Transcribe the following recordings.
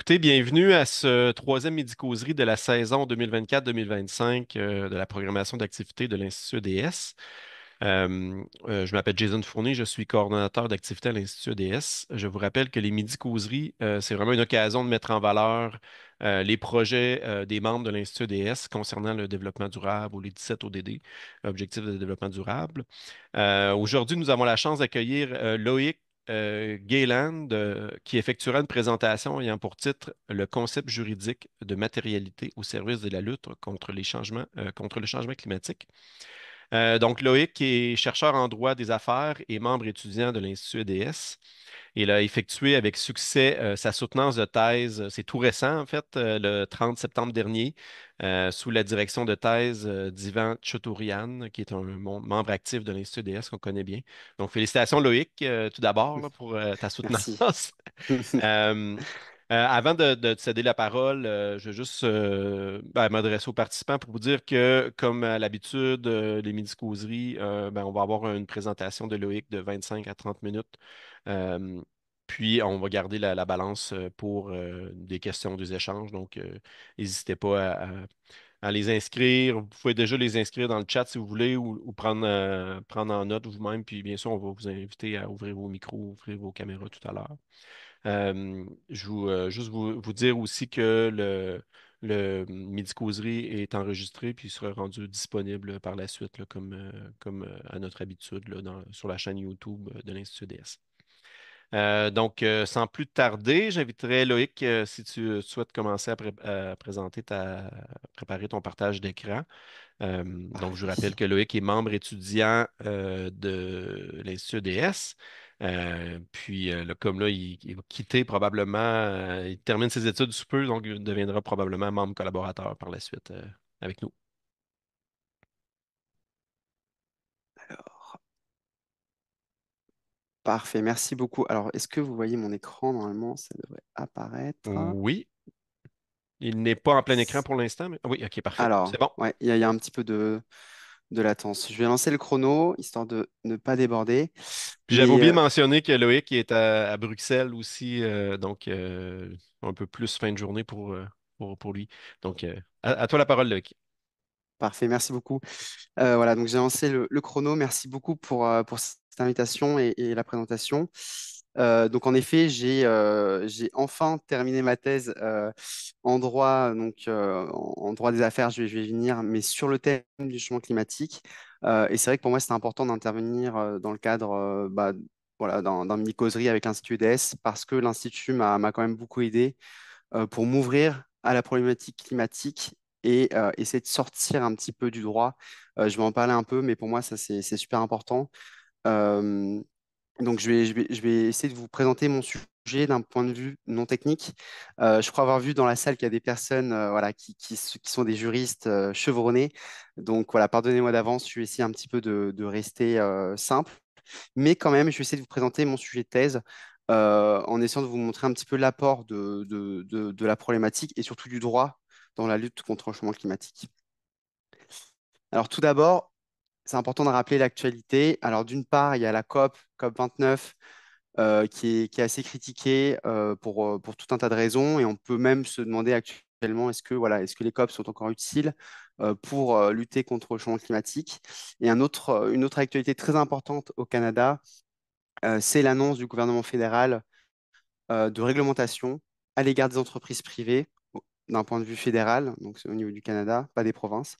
Écoutez, bienvenue à ce troisième midi-causerie de la saison 2024-2025 de la programmation d'activités de l'Institut EDS. Je m'appelle Jason Fournier, je suis coordonnateur d'activités à l'Institut EDS. Je vous rappelle que les midi-causeries, c'est vraiment une occasion de mettre en valeur les projets des membres de l'Institut EDS concernant le développement durable ou les 17 ODD, Objectifs de développement durable. Aujourd'hui, nous avons la chance d'accueillir Loïc Gayland, qui effectuera une présentation ayant pour titre Le concept juridique de matérialité au service de la lutte contre les changements, contre le changement climatique. Donc, Loïc est chercheur en droit des affaires et membre étudiant de l'Institut EDS. Il a effectué avec succès sa soutenance de thèse, c'est tout récent en fait, le 30 septembre dernier, sous la direction de thèse d'Ivan Tchotourian, qui est un membre actif de l'Institut EDS qu'on connaît bien. Donc, félicitations Loïc, tout d'abord là, pour ta Merci. soutenance. Euh, Avant de te céder la parole, je vais juste m'adresser aux participants pour vous dire que, comme à l'habitude, les midi-causeries, on va avoir une présentation de Loïc de 25 à 30 minutes. Euh, Puis, on va garder la balance pour des questions, des échanges. Donc, n'hésitez pas à les inscrire. Vous pouvez déjà les inscrire dans le chat si vous voulez ou prendre en note vous-même. Puis, bien sûr, on va vous inviter à ouvrir vos micros, ouvrir vos caméras tout à l'heure. Juste vous dire aussi que le midi-causerie est enregistré puis il sera rendu disponible par la suite, là, comme à notre habitude là, sur la chaîne YouTube de l'Institut DS. Sans plus tarder, j'inviterai Loïc, si tu souhaites commencer à préparer ton partage d'écran. Donc, je vous rappelle Parfait. que Loïc est membre étudiant de l'Institut DS. Comme là, il va quitter probablement, il termine ses études sous peu, donc il deviendra probablement membre collaborateur par la suite avec nous. Alors, parfait, merci beaucoup. Alors, est-ce que vous voyez mon écran? Normalement, ça devrait apparaître. Oui, il n'est pas en plein écran pour l'instant, mais oui, ok, parfait. Alors, C'est bon. ouais, il y a un petit peu de latence. Je vais lancer le chrono, histoire de ne pas déborder. Puis j'avais Mais oublié de mentionner que Loïc est à Bruxelles aussi, un peu plus fin de journée pour lui. Donc, à toi la parole, Loïc. parfait, merci beaucoup. Voilà, donc j'ai lancé le chrono. Merci beaucoup pour cette invitation et la présentation. Donc en effet, j'ai enfin terminé ma thèse en droit, en droit des affaires, je vais venir, mais sur le thème du changement climatique. Et c'est vrai que pour moi, c'était important d'intervenir dans le cadre voilà, d'un mini-causerie avec l'Institut EDS parce que l'Institut m'a quand même beaucoup aidé pour m'ouvrir à la problématique climatique et essayer de sortir un petit peu du droit. Je vais en parler un peu, mais pour moi, ça, c'est super important. Euh, donc, je vais essayer de vous présenter mon sujet d'un point de vue non technique. Je crois avoir vu dans la salle qu'il y a des personnes voilà, qui sont des juristes chevronnés. Donc, voilà, pardonnez-moi d'avance, je vais essayer un petit peu de rester simple. Mais quand même, je vais essayer de vous présenter mon sujet de thèse en essayant de vous montrer un petit peu l'apport de la problématique et surtout du droit dans la lutte contre le changement climatique. Alors, tout d'abord, c'est important de rappeler l'actualité. Alors, d'une part, il y a la COP 29, qui est assez critiquée pour tout un tas de raisons. Et on peut même se demander actuellement, est-ce que les COP sont encore utiles pour lutter contre le changement climatique? Et une autre actualité très importante au Canada, c'est l'annonce du gouvernement fédéral de réglementation à l'égard des entreprises privées d'un point de vue fédéral, donc c'est au niveau du Canada, pas des provinces,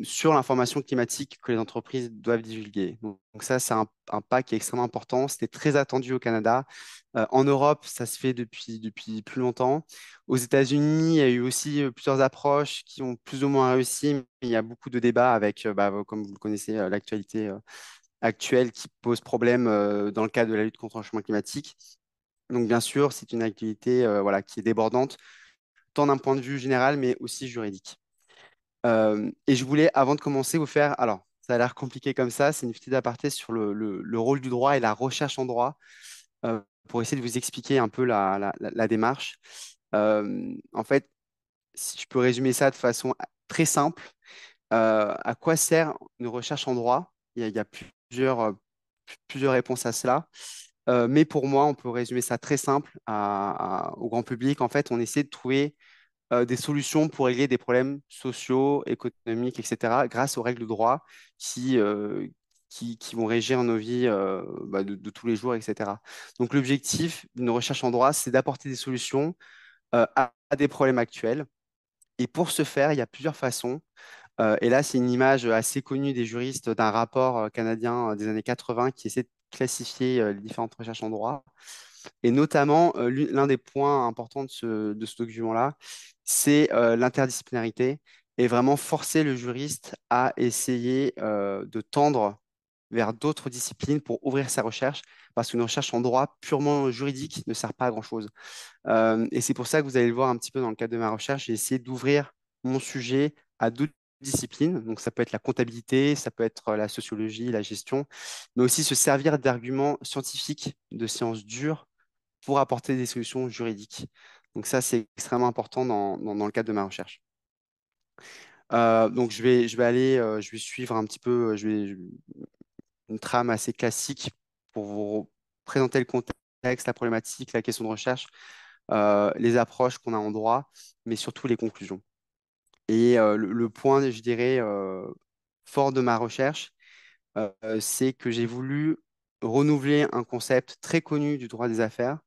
sur l'information climatique que les entreprises doivent divulguer. Donc ça, c'est un pas qui est extrêmement important. C'était très attendu au Canada. En Europe, ça se fait depuis plus longtemps. Aux États-Unis, il y a eu aussi plusieurs approches qui ont plus ou moins réussi, mais il y a beaucoup de débats avec, comme vous le connaissez, l'actualité actuelle qui pose problème dans le cadre de la lutte contre le changement climatique. Donc, bien sûr, c'est une activité voilà, qui est débordante, tant d'un point de vue général, mais aussi juridique. Et je voulais, avant de commencer, vous faire. Alors, ça a l'air compliqué comme ça, c'est une petite aparté sur le rôle du droit et la recherche en droit, pour essayer de vous expliquer un peu la démarche. En fait, si je peux résumer ça de façon très simple, à quoi sert une recherche en droit? Il y a plusieurs réponses à cela. Mais pour moi, on peut résumer ça très simple au grand public. En fait, on essaie de trouver des solutions pour régler des problèmes sociaux, économiques, etc., grâce aux règles de droit qui, euh, qui vont régir nos vies de tous les jours, etc. Donc l'objectif d'une recherche en droit, c'est d'apporter des solutions à des problèmes actuels. Et pour ce faire, il y a plusieurs façons. Et là, c'est une image assez connue des juristes d'un rapport canadien des années 80 qui essaie de classifier les différentes recherches en droit. Et notamment, l'un des points importants de ce document-là, c'est l'interdisciplinarité et vraiment forcer le juriste à essayer de tendre vers d'autres disciplines pour ouvrir sa recherche, parce qu'une recherche en droit purement juridique ne sert pas à grand-chose. Et c'est pour ça que vous allez le voir un petit peu dans le cadre de ma recherche, j'ai essayé d'ouvrir mon sujet à d'autres disciplines. Donc ça peut être la comptabilité, ça peut être la sociologie, la gestion, mais aussi se servir d'arguments scientifiques, de sciences dures pour apporter des solutions juridiques. Donc ça, c'est extrêmement important dans le cadre de ma recherche. Donc je vais suivre un petit peu, une trame assez classique pour vous présenter le contexte, la problématique, la question de recherche, les approches qu'on a en droit, mais surtout les conclusions. Et le point, je dirais, fort de ma recherche, c'est que j'ai voulu renouveler un concept très connu du droit des affaires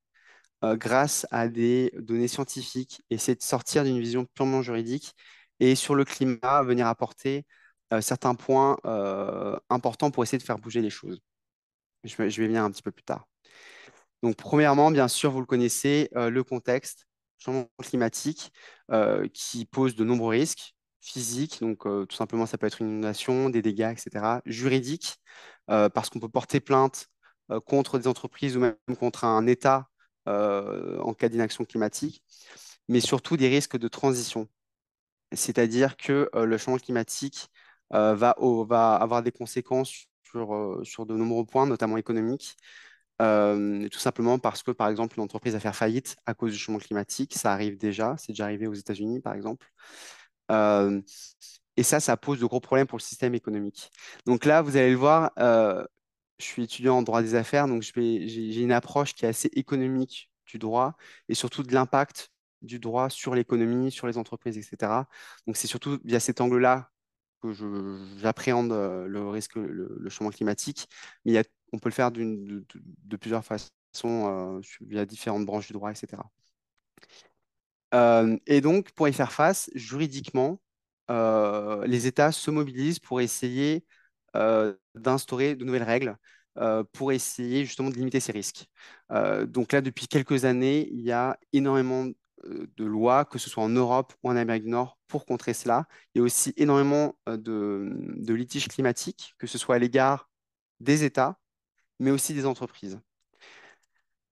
grâce à des données scientifiques, essayer de sortir d'une vision purement juridique et sur le climat, venir apporter certains points importants pour essayer de faire bouger les choses. Je vais venir un petit peu plus tard. Donc, premièrement, bien sûr, vous le connaissez, le contexte, changement climatique, qui pose de nombreux risques physiques, donc tout simplement, ça peut être une inondation, des dégâts, etc. Juridiques, parce qu'on peut porter plainte contre des entreprises ou même contre un État en cas d'inaction climatique, mais surtout des risques de transition. C'est-à-dire que le changement climatique va avoir des conséquences sur de nombreux points, notamment économiques, tout simplement parce que, par exemple, une entreprise va faire faillite à cause du changement climatique. Ça arrive déjà, c'est déjà arrivé aux États-Unis, par exemple. Euh, et ça pose de gros problèmes pour le système économique. Donc là, vous allez le voir, je suis étudiant en droit des affaires, donc j'ai une approche qui est assez économique du droit et surtout de l'impact du droit sur l'économie, sur les entreprises, etc. Donc c'est surtout via cet angle-là que j'appréhende le risque, le changement climatique. Mais on peut le faire de plusieurs façons via différentes branches du droit, etc. Et donc, pour y faire face, juridiquement, les États se mobilisent pour essayer d'instaurer de nouvelles règles pour essayer justement de limiter ces risques. Donc là, depuis quelques années, il y a énormément de lois, que ce soit en Europe ou en Amérique du Nord, pour contrer cela. Il y a aussi énormément de litiges climatiques, que ce soit à l'égard des États, mais aussi des entreprises.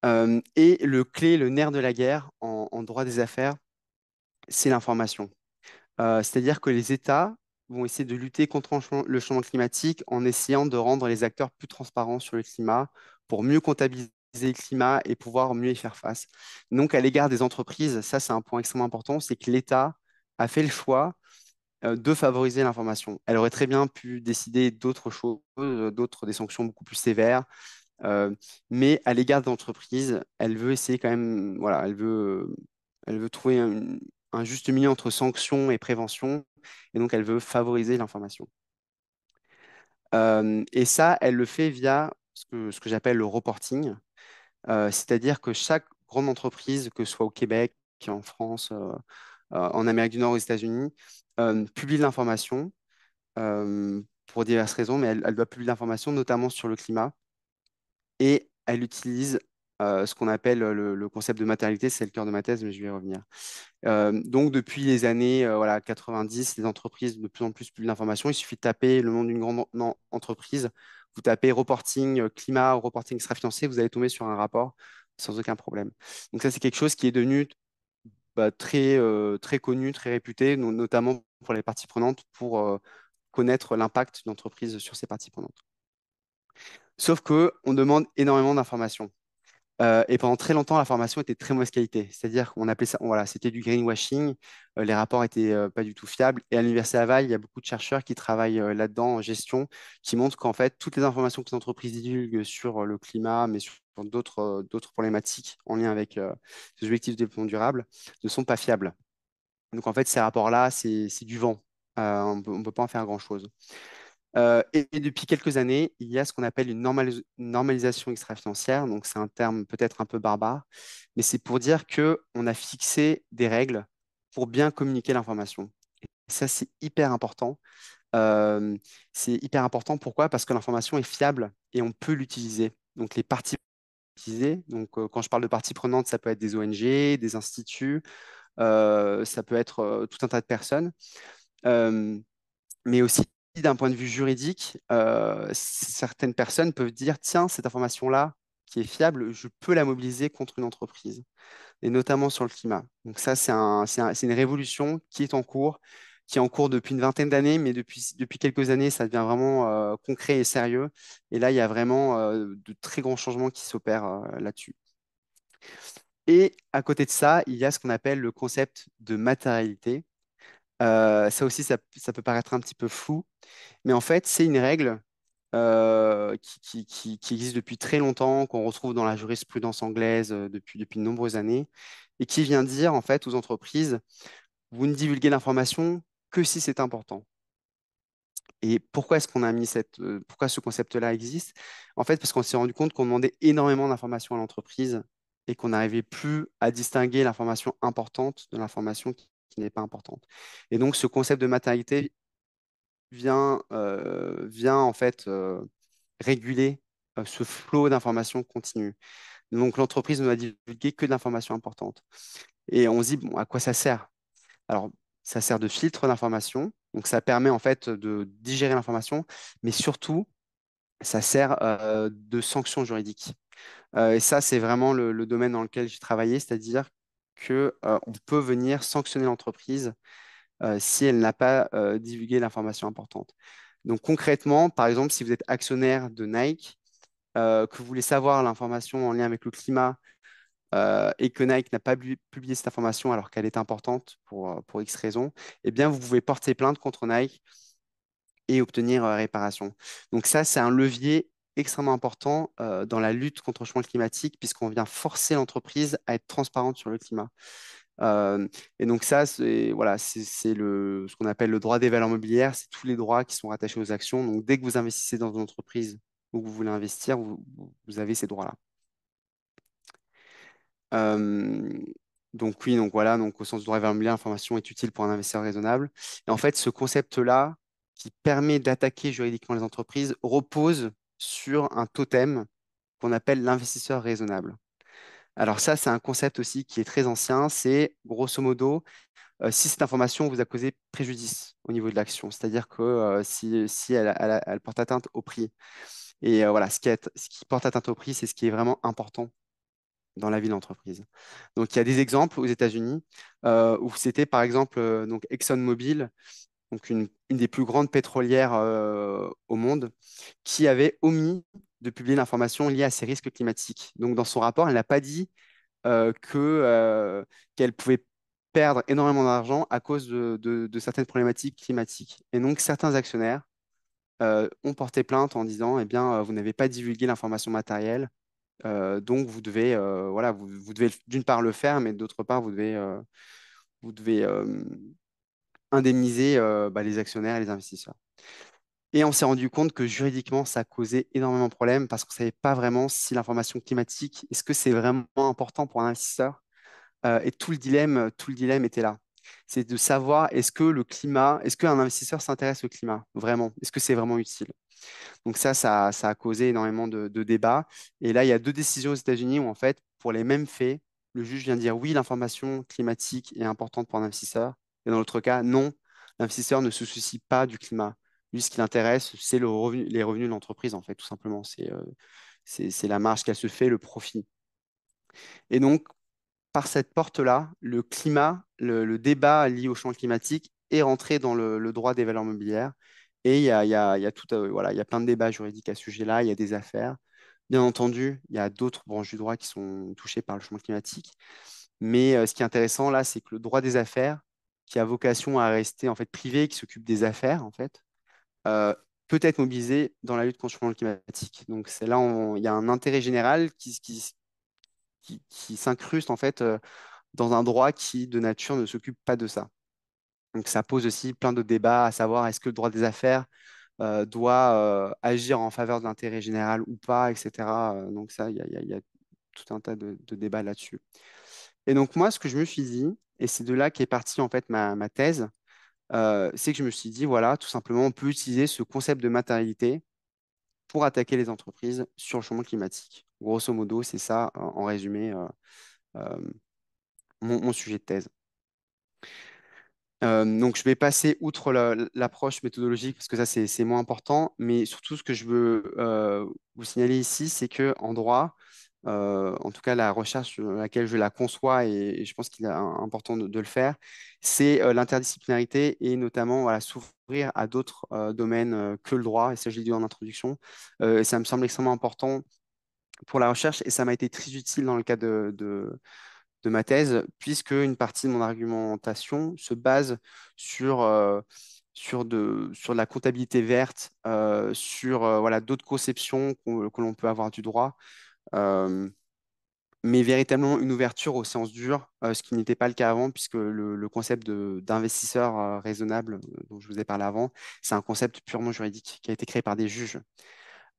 Et le nerf de la guerre en droit des affaires, c'est l'information. C'est-à-dire que les États vont essayer de lutter contre le changement climatique en essayant de rendre les acteurs plus transparents sur le climat pour mieux comptabiliser le climat et pouvoir mieux y faire face. Donc, à l'égard des entreprises, ça, c'est un point extrêmement important, c'est que l'État a fait le choix de favoriser l'information. Elle aurait très bien pu décider d'autres choses, des sanctions beaucoup plus sévères, euh, mais à l'égard de l'entreprise, elle veut essayer quand même, voilà, elle veut trouver un juste milieu entre sanction et prévention, et donc elle veut favoriser l'information. Et ça, elle le fait via ce que j'appelle le reporting, c'est-à-dire que chaque grande entreprise, que ce soit au Québec, en France, en Amérique du Nord, aux États-Unis, publie de l'information pour diverses raisons, mais elle doit publier de l'information, notamment sur le climat et elle utilise ce qu'on appelle le concept de matérialité, c'est le cœur de ma thèse, mais je vais y revenir. Donc, depuis les années voilà, 90, les entreprises de plus en plus publient l'information. Il suffit de taper le nom d'une grande entreprise, vous tapez reporting climat ou reporting extra-financier, vous allez tomber sur un rapport sans aucun problème. Donc, ça, c'est quelque chose qui est devenu très connu, très réputé, notamment pour les parties prenantes, pour connaître l'impact de l'entreprise sur ses parties prenantes. Sauf qu'on demande énormément d'informations. Et pendant très longtemps, l'information était de très mauvaise qualité. C'est-à-dire qu'on appelait ça, voilà, c'était du greenwashing. Les rapports étaient pas du tout fiables. Et à l'Université Laval, il y a beaucoup de chercheurs qui travaillent là-dedans en gestion, qui montrent qu'en fait, toutes les informations que les entreprises divulguent sur le climat, mais sur d'autres problématiques en lien avec les objectifs de développement durable, ne sont pas fiables. Donc en fait, ces rapports-là, c'est du vent. On ne peut pas en faire grand-chose. Et depuis quelques années, il y a ce qu'on appelle une normalisation extra-financière. Donc, c'est un terme peut-être un peu barbare, mais c'est pour dire qu'on a fixé des règles pour bien communiquer l'information. Et ça, c'est hyper important. Euh, c'est hyper important. Pourquoi? Parce que l'information est fiable et on peut l'utiliser. Donc, les parties utilisées, donc, quand je parle de parties prenantes, ça peut être des ONG, des instituts, ça peut être tout un tas de personnes. Euh, mais aussi d'un point de vue juridique, certaines personnes peuvent dire, tiens, cette information-là, qui est fiable, je peux la mobiliser contre une entreprise, et notamment sur le climat. Donc ça, c'est une révolution qui est en cours depuis une vingtaine d'années, mais depuis quelques années, ça devient vraiment concret et sérieux. Et là, il y a vraiment de très grands changements qui s'opèrent là-dessus. Et à côté de ça, il y a ce qu'on appelle le concept de matérialité. Ça aussi, ça peut paraître un petit peu flou, mais en fait, c'est une règle qui existe depuis très longtemps, qu'on retrouve dans la jurisprudence anglaise depuis de nombreuses années, et qui vient dire en fait aux entreprises, vous ne divulguez l'information que si c'est important. Et pourquoi est-ce qu'on a mis pourquoi ce concept-là existe? En fait, parce qu'on s'est rendu compte qu'on demandait énormément d'informations à l'entreprise et qu'on n'arrivait plus à distinguer l'information importante de l'information qui n'est pas importante. Et donc, ce concept de matérialité vient en fait réguler ce flot d'informations continu. Donc l'entreprise ne doit divulguer que de l'information importante. Et on se dit, bon, à quoi ça sert? Alors, ça sert de filtre d'information, donc ça permet en fait de digérer l'information, mais surtout, ça sert de sanction juridique. Et ça, c'est vraiment le domaine dans lequel j'ai travaillé, c'est-à-dire que on peut venir sanctionner l'entreprise si elle n'a pas divulgué l'information importante. Donc concrètement, par exemple, si vous êtes actionnaire de Nike, que vous voulez savoir l'information en lien avec le climat et que Nike n'a pas publié cette information alors qu'elle est importante pour X raisons, eh bien, vous pouvez porter plainte contre Nike et obtenir réparation. Donc ça, c'est un levier extrêmement important dans la lutte contre le changement climatique puisqu'on vient forcer l'entreprise à être transparente sur le climat. Et donc ça, c'est voilà, ce qu'on appelle le droit des valeurs mobilières, c'est tous les droits qui sont rattachés aux actions. Donc dès que vous investissez dans une entreprise ou que vous voulez investir, vous avez ces droits-là. Euh, donc oui, donc voilà, donc au sens du droit des valeurs mobilières, l'information est utile pour un investisseur raisonnable. Et en fait, ce concept-là, qui permet d'attaquer juridiquement les entreprises, repose sur un totem qu'on appelle l'investisseur raisonnable. Alors ça, c'est un concept aussi qui est très ancien. C'est grosso modo si cette information vous a causé préjudice au niveau de l'action, c'est-à-dire que si elle porte atteinte au prix. Et voilà, ce qui porte atteinte au prix, c'est ce qui est vraiment important dans la vie d'entreprise. Donc, il y a des exemples aux États-Unis où c'était par exemple donc ExxonMobil, donc une des plus grandes pétrolières au monde, qui avait omis de publier l'information liée à ces risques climatiques. Donc, dans son rapport, elle n'a pas dit qu'elle pouvait perdre énormément d'argent à cause de certaines problématiques climatiques. Et donc, certains actionnaires ont porté plainte en disant, eh bien, vous n'avez pas divulgué l'information matérielle, donc vous devez, voilà, vous devez d'une part le faire, mais d'autre part, vous devez indemniser bah, les actionnaires et les investisseurs. Et on s'est rendu compte que juridiquement, ça a causé énormément de problèmes parce qu'on ne savait pas vraiment si l'information climatique, est-ce que c'est vraiment important pour un investisseur? Et tout le dilemme était là. C'est de savoir est-ce qu'un investisseur s'intéresse au climat vraiment? Est-ce que c'est vraiment utile? Donc ça a causé énormément de débats. Et là, il y a deux décisions aux États-Unis où en fait, pour les mêmes faits, le juge vient dire oui, l'information climatique est importante pour un investisseur. Et dans l'autre cas, non, l'investisseur ne se soucie pas du climat. Lui, ce qui l'intéresse, c'est les revenus de l'entreprise, en fait, tout simplement. C'est la marge qu'elle se fait, le profit. Et donc, par cette porte-là, le climat, le débat lié au changement climatique est rentré dans le droit des valeurs mobilières. Et il y a tout, voilà, il y a plein de débats juridiques à ce sujet-là, il y a des affaires. Bien entendu, il y a d'autres branches du droit qui sont touchées par le changement climatique. Mais ce qui est intéressant là, c'est que le droit des affaires, qui a vocation à rester en fait privé, qui s'occupe des affaires en fait, euh, peut être mobilisé dans la lutte contre le changement climatique. Donc c'est là où il y a un intérêt général qui s'incruste en fait dans un droit qui de nature ne s'occupe pas de ça. Donc ça pose aussi plein de débats à savoir est-ce que le droit des affaires doit agir en faveur de l'intérêt général ou pas, etc. Donc ça, il y a tout un tas de débats là-dessus. Et donc moi, ce que je me suis dit, et c'est de là qu'est partie en fait ma thèse, c'est que je me suis dit, voilà, tout simplement, on peut utiliser ce concept de matérialité pour attaquer les entreprises sur le changement climatique. Grosso modo, c'est ça, en résumé, euh, mon sujet de thèse. Donc, je vais passer outre l'approche méthodologique parce que ça, c'est moins important. Mais surtout, ce que je veux vous signaler ici, c'est que en droit, en tout cas, la recherche sur laquelle je la conçois et je pense qu'il est important de le faire, c'est l'interdisciplinarité et notamment voilà, s'ouvrir à d'autres domaines que le droit. Et ça, je l'ai dit en introduction. Et ça me semble extrêmement important pour la recherche et ça m'a été très utile dans le cas de ma thèse, puisque une partie de mon argumentation se base sur, sur de la comptabilité verte, sur voilà, d'autres conceptions que l'on peut avoir du droit, euh, mais véritablement une ouverture aux sciences dures, ce qui n'était pas le cas avant, puisque le concept d'investisseur raisonnable dont je vous ai parlé avant, c'est un concept purement juridique qui a été créé par des juges.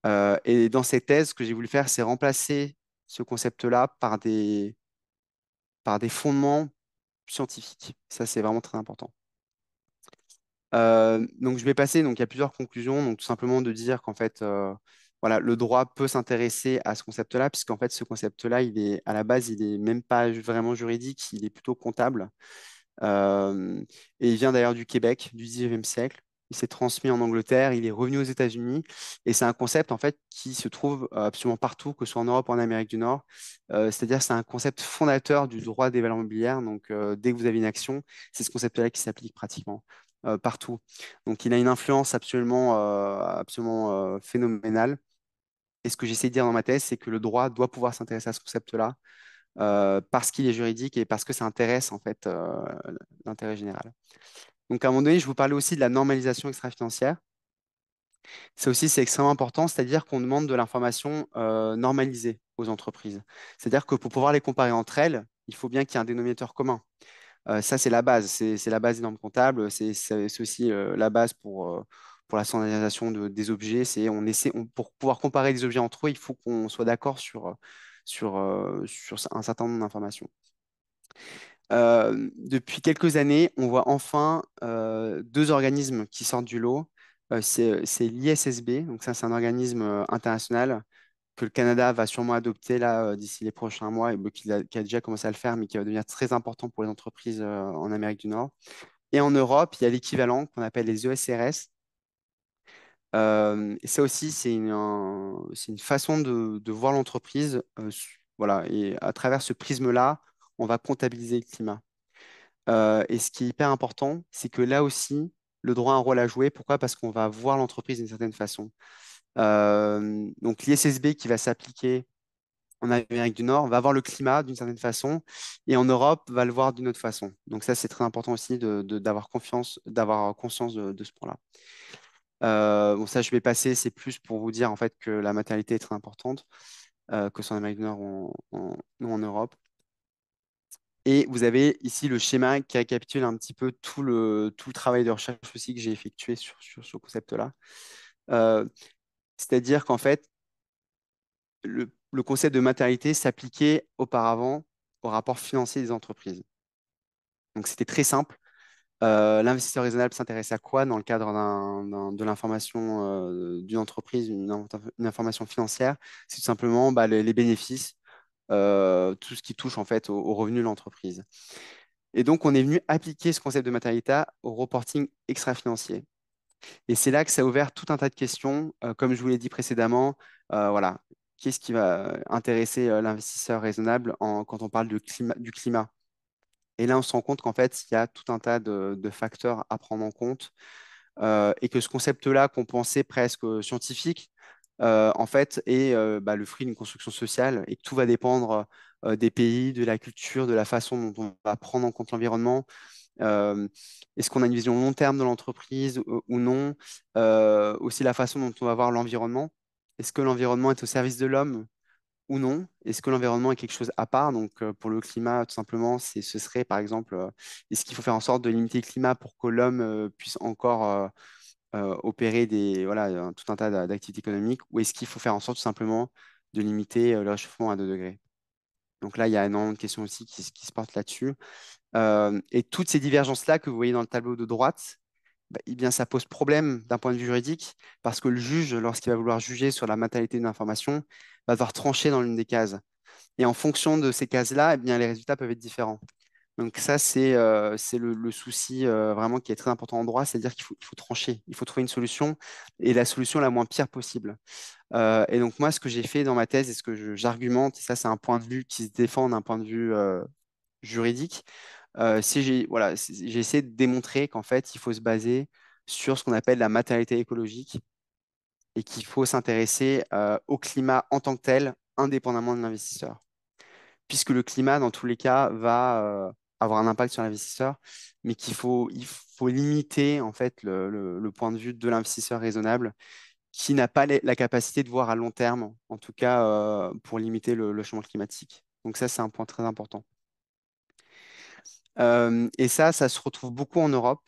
Et dans cette thèse, ce que j'ai voulu faire, c'est remplacer ce concept-là par des fondements scientifique. Ça, c'est vraiment très important. Donc, je vais passer. Donc, il y a plusieurs conclusions. Donc, tout simplement de dire qu'en fait, voilà, le droit peut s'intéresser à ce concept-là, puisqu'en fait, ce concept-là, il est à la base, il est même pas vraiment juridique, il est plutôt comptable. Euh, et il vient d'ailleurs du Québec, du 19e siècle. Il s'est transmis en Angleterre, il est revenu aux États-Unis. Et c'est un concept en fait qui se trouve absolument partout, que ce soit en Europe ou en Amérique du Nord. C'est-à-dire c'est un concept fondateur du droit des valeurs mobilières. Donc dès que vous avez une action, c'est ce concept-là qui s'applique pratiquement partout. Donc il a une influence absolument phénoménale. Et ce que j'essaie de dire dans ma thèse, c'est que le droit doit pouvoir s'intéresser à ce concept-là parce qu'il est juridique et parce que ça intéresse en fait l'intérêt général. Donc à un moment donné, je vous parlais aussi de la normalisation extra-financière. Ça aussi, c'est extrêmement important, c'est-à-dire qu'on demande de l'information normalisée aux entreprises. C'est-à-dire que pour pouvoir les comparer entre elles, il faut bien qu'il y ait un dénominateur commun. Ça, c'est la base, c'est la base des normes comptables, c'est aussi la base pour la standardisation des objets. Pour pouvoir comparer des objets entre eux, il faut qu'on soit d'accord sur un certain nombre d'informations. Depuis quelques années, on voit enfin deux organismes qui sortent du lot. C'est l'ISSB, donc ça c'est un organisme international que le Canada va sûrement adopter là d'ici les prochains mois et qui a déjà commencé à le faire, mais qui va devenir très important pour les entreprises en Amérique du Nord. Et en Europe, il y a l'équivalent qu'on appelle les ESRS. Et ça aussi, c'est une façon de voir l'entreprise. Voilà, et à travers ce prisme-là, on va comptabiliser le climat. Et ce qui est hyper important, c'est que là aussi, le droit a un rôle à jouer. Pourquoi? Parce qu'on va voir l'entreprise d'une certaine façon. Donc l'ISSB qui va s'appliquer en Amérique du Nord va voir le climat d'une certaine façon et en Europe va le voir d'une autre façon. Donc ça, c'est très important aussi d'avoir confiance, d'avoir conscience de ce point-là. Bon, ça, je vais passer. C'est plus pour vous dire en fait que la matérialité est très importante, que ce soit en Amérique du Nord ou en Europe. Et vous avez ici le schéma qui récapitule un petit peu tout le travail de recherche aussi que j'ai effectué sur ce concept-là. Euh, C'est-à-dire qu'en fait, le concept de matérialité s'appliquait auparavant au rapport financier des entreprises. Donc c'était très simple. L'investisseur raisonnable s'intéresse à quoi dans le cadre de l'information d'une entreprise, une information financière? C'est tout simplement bah, les bénéfices, tout ce qui touche en fait au revenu de l'entreprise. Et donc, on est venu appliquer ce concept de matérialité au reporting extra-financier. Et c'est là que ça a ouvert tout un tas de questions. Comme je vous l'ai dit précédemment, voilà, qu'est-ce qui va intéresser l'investisseur raisonnable quand on parle du climat? Et là, on se rend compte qu'en fait, il y a tout un tas de facteurs à prendre en compte et que ce concept-là qu'on pensait presque scientifique, en fait, est le fruit d'une construction sociale et que tout va dépendre des pays, de la culture, de la façon dont on va prendre en compte l'environnement. Euh, Est-ce qu'on a une vision long terme de l'entreprise ou non? Aussi la façon dont on va voir l'environnement. Est-ce que l'environnement est au service de l'homme ou non? Est-ce que l'environnement est quelque chose à part? Donc, pour le climat, tout simplement, ce serait par exemple, est-ce qu'il faut faire en sorte de limiter le climat pour que l'homme puisse encore opérer voilà, tout un tas d'activités économiques, ou est-ce qu'il faut faire en sorte tout simplement de limiter le réchauffement à 2 degrés? Donc là, il y a énormément de questions aussi qui se portent là-dessus. Et toutes ces divergences-là que vous voyez dans le tableau de droite, eh bien, ça pose problème d'un point de vue juridique, parce que le juge, lorsqu'il va vouloir juger sur la matérialité d'une information, va devoir trancher dans l'une des cases. Et en fonction de ces cases-là, eh bien, les résultats peuvent être différents. Donc ça, c'est le souci vraiment qui est très important en droit, c'est-à-dire qu'il faut trancher, il faut trouver une solution et la solution la moins pire possible. Et donc moi, ce que j'ai fait dans ma thèse et ce que j'argumente, et ça c'est un point de vue qui se défend d'un point de vue juridique, voilà, j'ai essayé de démontrer qu'en fait, il faut se baser sur ce qu'on appelle la matérialité écologique et qu'il faut s'intéresser au climat en tant que tel, indépendamment de l'investisseur. Puisque le climat, dans tous les cas, va avoir un impact sur l'investisseur, mais il faut limiter en fait le point de vue de l'investisseur raisonnable qui n'a pas la capacité de voir à long terme, en tout cas pour limiter le changement climatique. Donc ça, c'est un point très important. Et ça se retrouve beaucoup en Europe,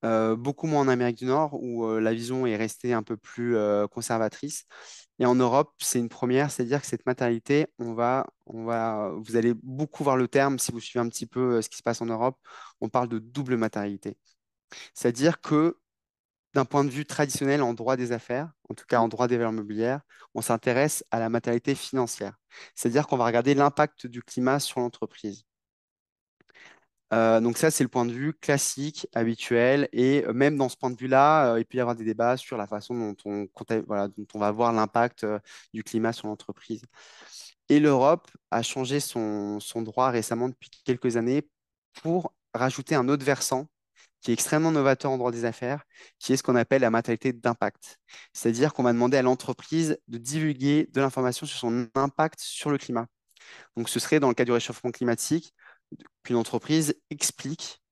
beaucoup moins en Amérique du Nord, où la vision est restée un peu plus conservatrice. Et en Europe, c'est une première, c'est-à-dire que cette matérialité, vous allez beaucoup voir le terme, si vous suivez un petit peu ce qui se passe en Europe, on parle de double matérialité. C'est-à-dire que d'un point de vue traditionnel en droit des affaires, en tout cas en droit des valeurs mobilières, on s'intéresse à la matérialité financière. C'est-à-dire qu'on va regarder l'impact du climat sur l'entreprise. Donc ça, c'est le point de vue classique, habituel, et même dans ce point de vue-là, il peut y avoir des débats sur la façon voilà, dont on va voir l'impact du climat sur l'entreprise. Et l'Europe a changé son droit récemment depuis quelques années pour rajouter un autre versant qui est extrêmement novateur en droit des affaires, qui est ce qu'on appelle la matérialité d'impact. C'est-à-dire qu'on va demander à l'entreprise de divulguer de l'information sur son impact sur le climat. Donc ce serait dans le cas du réchauffement climatique qu'une entreprise explique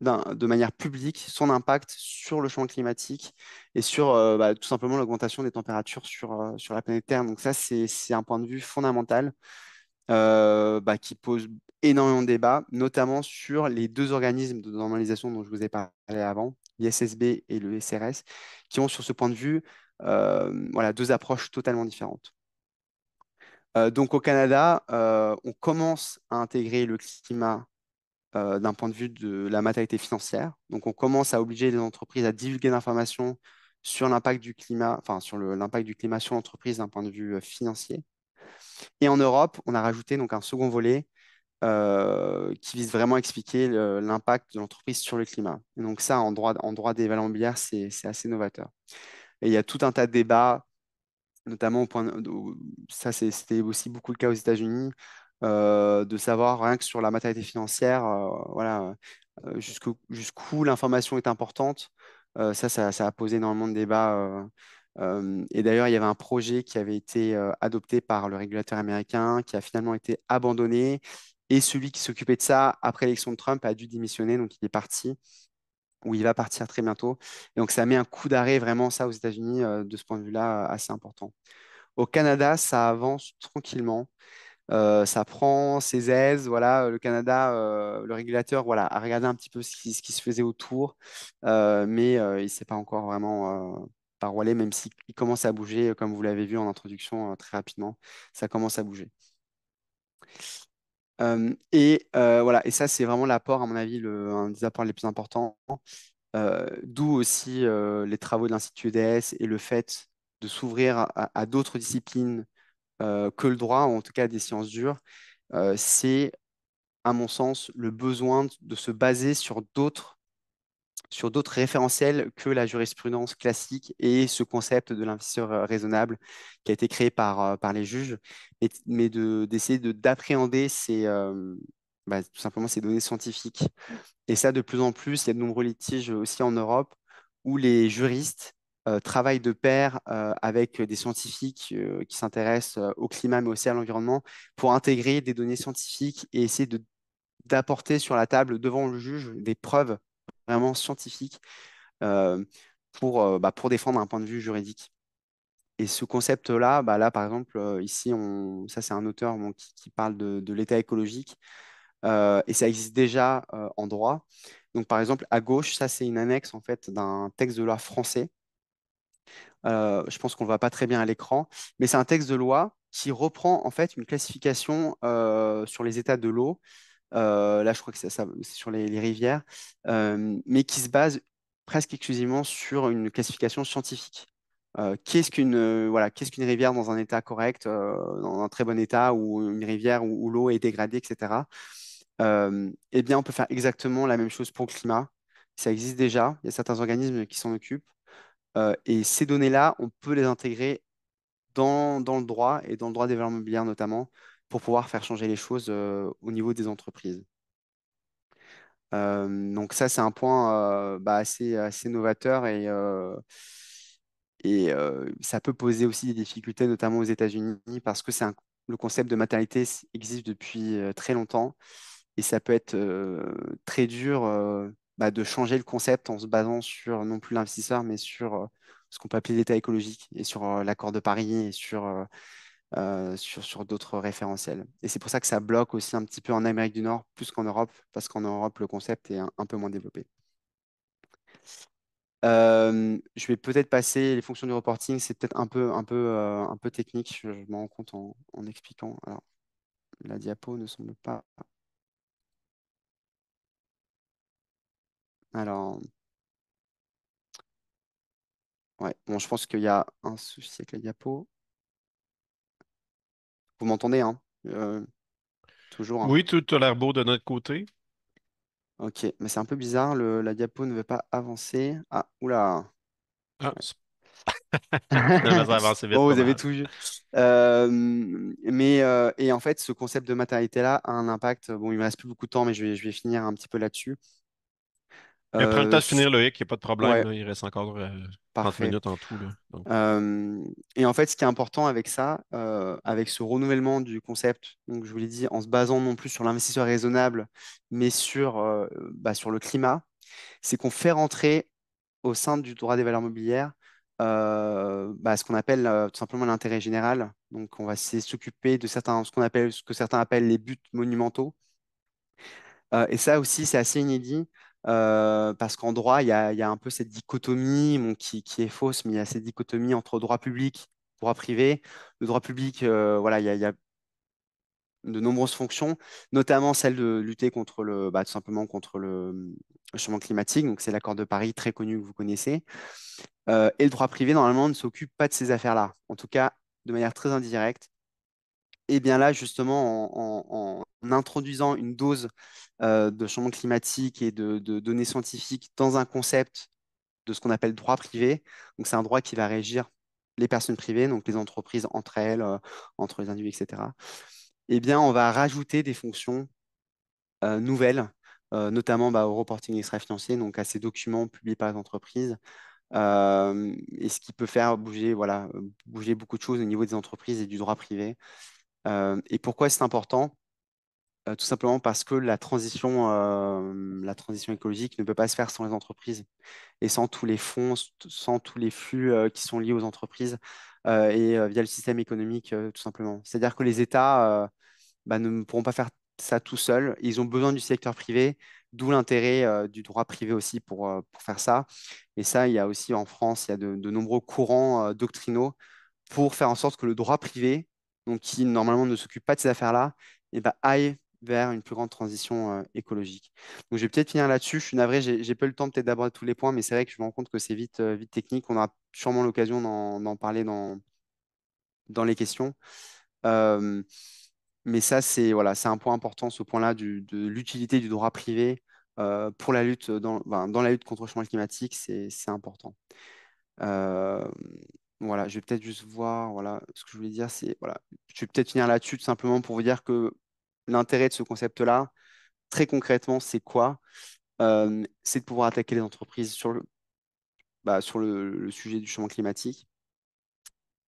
de manière publique son impact sur le changement climatique et sur tout simplement l'augmentation des températures sur la planète Terre. Donc ça, c'est un point de vue fondamental qui pose énormément de débats, notamment sur les deux organismes de normalisation dont je vous ai parlé avant, l'ISSB et le SRS, qui ont sur ce point de vue voilà, deux approches totalement différentes. Donc au Canada, on commence à intégrer le climat d'un point de vue de la matérialité financière. Donc, on commence à obliger les entreprises à divulguer l'information sur l'impact du climat, enfin sur l'impact du climat sur l'entreprise d'un point de vue financier. Et en Europe, on a rajouté donc un second volet qui vise vraiment à expliquer l'impact de l'entreprise sur le climat. Et donc ça, en droit des valeurs mobilières, c'est assez novateur. Et il y a tout un tas de débats notamment ça c'était aussi beaucoup le cas aux États-Unis, de savoir rien que sur la matérialité financière, voilà, jusqu'où l'information est importante. Ça a posé énormément de débats. Et d'ailleurs, il y avait un projet qui avait été adopté par le régulateur américain, qui a finalement été abandonné. Et celui qui s'occupait de ça après l'élection de Trump a dû démissionner, donc il est parti, ou il va partir très bientôt. Et donc ça met un coup d'arrêt vraiment ça aux États-Unis de ce point de vue-là assez important. Au Canada, ça avance tranquillement. Ça prend ses aises. Voilà, le Canada, le régulateur, voilà, a regardé un petit peu ce qui se faisait autour, mais il ne s'est pas encore vraiment parolé, même s'il commence à bouger, comme vous l'avez vu en introduction très rapidement. Ça commence à bouger. Voilà, et ça, c'est vraiment l'apport, à mon avis, un des apports les plus importants. D'où aussi les travaux de l'Institut EDS et le fait de s'ouvrir à d'autres disciplines que le droit, ou en tout cas des sciences dures, c'est, à mon sens, le besoin de se baser sur d'autres référentiels que la jurisprudence classique et ce concept de l'investisseur raisonnable qui a été créé par les juges, mais d'essayer d'appréhender tout simplement ces données scientifiques. Et ça, de plus en plus, il y a de nombreux litiges aussi en Europe où les juristes travaille de pair avec des scientifiques qui s'intéressent au climat, mais aussi à l'environnement, pour intégrer des données scientifiques et essayer d'apporter sur la table devant le juge des preuves vraiment scientifiques euh, pour défendre un point de vue juridique. Et ce concept-là, bah là, par exemple, ici, ça c'est un auteur bon, qui parle de l'état écologique, et ça existe déjà en droit. Donc, par exemple, à gauche, ça c'est une annexe en fait d'un texte de loi français. Je pense qu'on ne le voit pas très bien à l'écran, mais c'est un texte de loi qui reprend en fait une classification sur les états de l'eau. Là, je crois que c'est sur les rivières, mais qui se base presque exclusivement sur une classification scientifique. Qu'est-ce qu'une rivière dans un état correct, dans un très bon état, ou une rivière où l'eau est dégradée, etc. Eh bien, on peut faire exactement la même chose pour le climat. Ça existe déjà, il y a certains organismes qui s'en occupent. Et ces données-là, on peut les intégrer dans le droit et dans le droit des valeurs mobilières notamment pour pouvoir faire changer les choses au niveau des entreprises. Donc ça, c'est un point bah, assez novateur et ça peut poser aussi des difficultés, notamment aux États-Unis, parce que le concept de maternité existe depuis très longtemps et ça peut être très dur bah, de changer le concept en se basant sur non plus l'investisseur, mais sur ce qu'on peut appeler l'état écologique et sur l'accord de Paris et sur d'autres référentiels. Et c'est pour ça que ça bloque aussi un petit peu en Amérique du Nord plus qu'en Europe, parce qu'en Europe, le concept est un peu moins développé. Je vais peut-être passer les fonctions du reporting, c'est peut-être un peu technique, je m'en rends compte en expliquant. Alors, la diapo ne semble pas. Alors, ouais, bon, je pense qu'il y a un souci avec la diapo. Vous m'entendez, hein? Euh, Toujours, hein. Oui, tout a l'air beau de notre côté. Ok, mais c'est un peu bizarre, la diapo ne veut pas avancer. Ah, oula. Ah, finalement, ça a avancé vite Bon, pas vous avez mal. tout vu. Et en fait, ce concept de matérialité-là a un impact. Bon, il me reste plus beaucoup de temps, mais je vais finir un petit peu là-dessus. Mais prends le temps Euh, de su- finir, Loïc, il n'y a pas de problème, ouais, là. Il reste encore 30 parfait. minutes en tout, là. Donc, Euh, et en fait, ce qui est important avec ça, avec ce renouvellement du concept, donc je vous l'ai dit, en se basant non plus sur l'investisseur raisonnable, mais sur le climat, c'est qu'on fait rentrer au sein du droit des valeurs mobilières bah, ce qu'on appelle tout simplement l'intérêt général. Donc, on va s'occuper de ce que certains appellent les buts monumentaux. Et ça aussi, c'est assez inédit parce qu'en droit, il y a un peu cette dichotomie bon, qui est fausse, mais il y a cette dichotomie entre droit public, droit privé. Le droit public, voilà, il y a de nombreuses fonctions, notamment celle de lutter tout simplement contre le changement climatique. Donc, c'est l'accord de Paris très connu que vous connaissez. Et le droit privé, normalement, ne s'occupe pas de ces affaires-là, en tout cas de manière très indirecte. Et bien là, justement, en introduisant une dose de changement climatique et de données scientifiques dans un concept de ce qu'on appelle droit privé, donc c'est un droit qui va régir les personnes privées, donc les entreprises entre elles, entre les individus, etc. Eh bien, on va rajouter des fonctions nouvelles, notamment bah, au reporting extra-financier, donc à ces documents publiés par les entreprises, et ce qui peut faire bouger, voilà, bouger beaucoup de choses au niveau des entreprises et du droit privé. Et pourquoi c'est important? Tout simplement parce que la transition écologique ne peut pas se faire sans les entreprises et sans tous les fonds, sans tous les flux qui sont liés aux entreprises via le système économique, tout simplement. C'est-à-dire que les États bah, ne pourront pas faire ça tout seuls. Ils ont besoin du secteur privé, d'où l'intérêt du droit privé aussi pour faire ça. Et ça, il y a aussi en France, il y a de nombreux courants doctrinaux pour faire en sorte que le droit privé, donc qui normalement ne s'occupe pas de ces affaires-là, eh ben, aille vers une plus grande transition écologique. Donc je vais peut-être finir là-dessus. Je suis navré, j'ai pas eu le temps peut-être d'aborder tous les points, mais c'est vrai que je me rends compte que c'est vite technique. On aura sûrement l'occasion d'en parler dans les questions. Euh, mais ça, c'est un point important, ce point-là de l'utilité du droit privé pour la lutte dans la lutte contre le changement climatique, c'est important. Euh, voilà, je vais peut-être juste voir, voilà, ce que je voulais dire, c'est, voilà, je vais peut-être finir là-dessus tout simplement pour vous dire que l'intérêt de ce concept-là, très concrètement, c'est quoi? C'est de pouvoir attaquer les entreprises sur le sujet du changement climatique.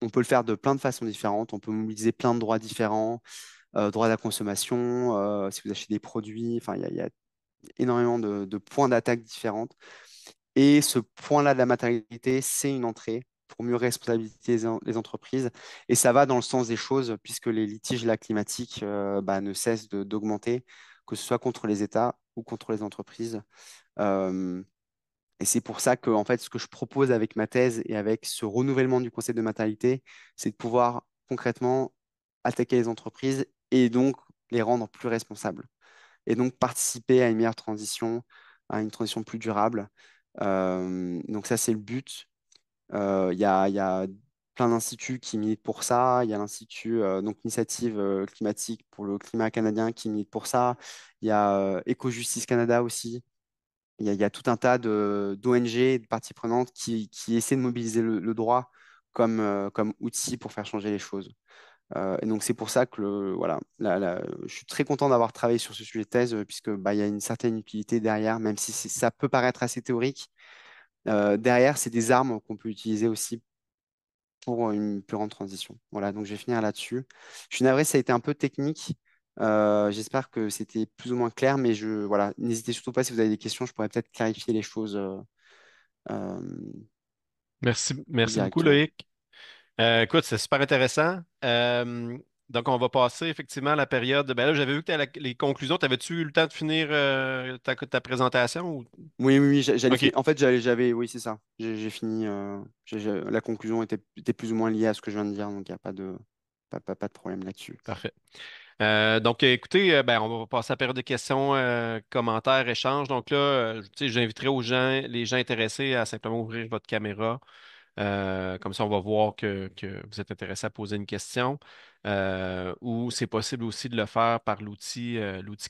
On peut le faire de plein de façons différentes. On peut mobiliser plein de droits différents, droits à la consommation, si vous achetez des produits. Enfin, il y a énormément de points d'attaque différentes. Et ce point-là de la matérialité, c'est une entrée pour mieux responsabiliser les entreprises. Et ça va dans le sens des choses, puisque les litiges là, climatiques ne cessent d'augmenter, que ce soit contre les États ou contre les entreprises. Euh, et c'est pour ça que, en fait, ce que je propose avec ma thèse et avec ce renouvellement du concept de matérialité, c'est de pouvoir concrètement attaquer les entreprises et donc les rendre plus responsables. Et donc participer à une meilleure transition, à une transition plus durable. Donc ça, c'est le but. Il y a plein d'instituts qui militent pour ça. Il y a l'institut, donc l'initiative climatique pour le climat canadien qui milite pour ça. Il y a Éco-Justice Canada aussi. Il y a tout un tas d'ONG, de parties prenantes qui essaient de mobiliser le droit comme outil pour faire changer les choses. Et donc c'est pour ça que voilà, je suis très content d'avoir travaillé sur ce sujet de thèse, puisque il y a une certaine utilité derrière, même si ça peut paraître assez théorique. Derrière, c'est des armes qu'on peut utiliser aussi pour une plus grande transition. Voilà, donc je vais finir là-dessus. Je suis navré, ça a été un peu technique. J'espère que c'était plus ou moins clair, mais voilà, n'hésitez surtout pas si vous avez des questions, je pourrais peut-être clarifier les choses euh, plus Merci beaucoup, directement. Loïc. Écoute, c'est super intéressant. Donc, on va passer effectivement à la période. Ben là, j'avais vu que les conclusions. T'avais-tu eu le temps de finir ta présentation ou... Oui, oui, oui, j'allais OK, finir. En fait, oui, c'est ça. J'ai fini. La conclusion était plus ou moins liée à ce que je viens de dire, donc il n'y a pas de problème là-dessus. parfait. Donc, écoutez, ben, on va passer à la période de questions, commentaires, échanges. Donc là, tu sais, j'inviterai les gens intéressés à simplement ouvrir votre caméra. Comme ça, on va voir que vous êtes intéressé à poser une question. Ou c'est possible aussi de le faire par l'outil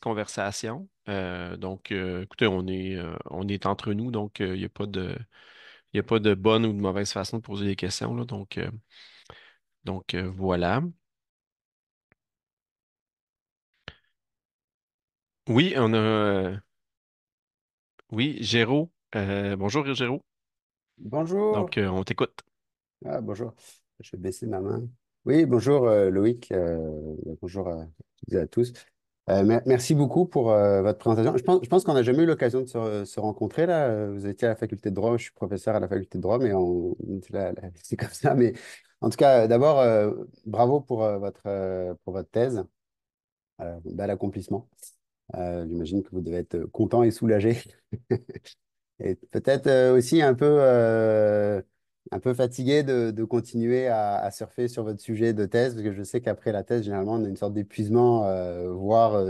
conversation. Écoutez, on est entre nous, donc il n'y a pas il y a pas de bonne ou de mauvaise façon de poser des questions, là. Voilà. Oui, oui, Géraud. Bonjour, Géraud. Bonjour. On t'écoute. Ah, bonjour. Je vais baisser ma main. Oui, bonjour Loïc. Bonjour à toutes et à tous. Merci beaucoup pour votre présentation. Je pense qu'on n'a jamais eu l'occasion de se rencontrer là. Vous étiez à la faculté de droit, je suis professeur à la faculté de droit, mais c'est comme ça. Mais en tout cas, d'abord, bravo pour votre thèse. Bel accomplissement. J'imagine que vous devez être content et soulagé. Et peut-être aussi un peu fatigué de continuer à surfer sur votre sujet de thèse, parce que je sais qu'après la thèse, généralement, on a une sorte d'épuisement, voire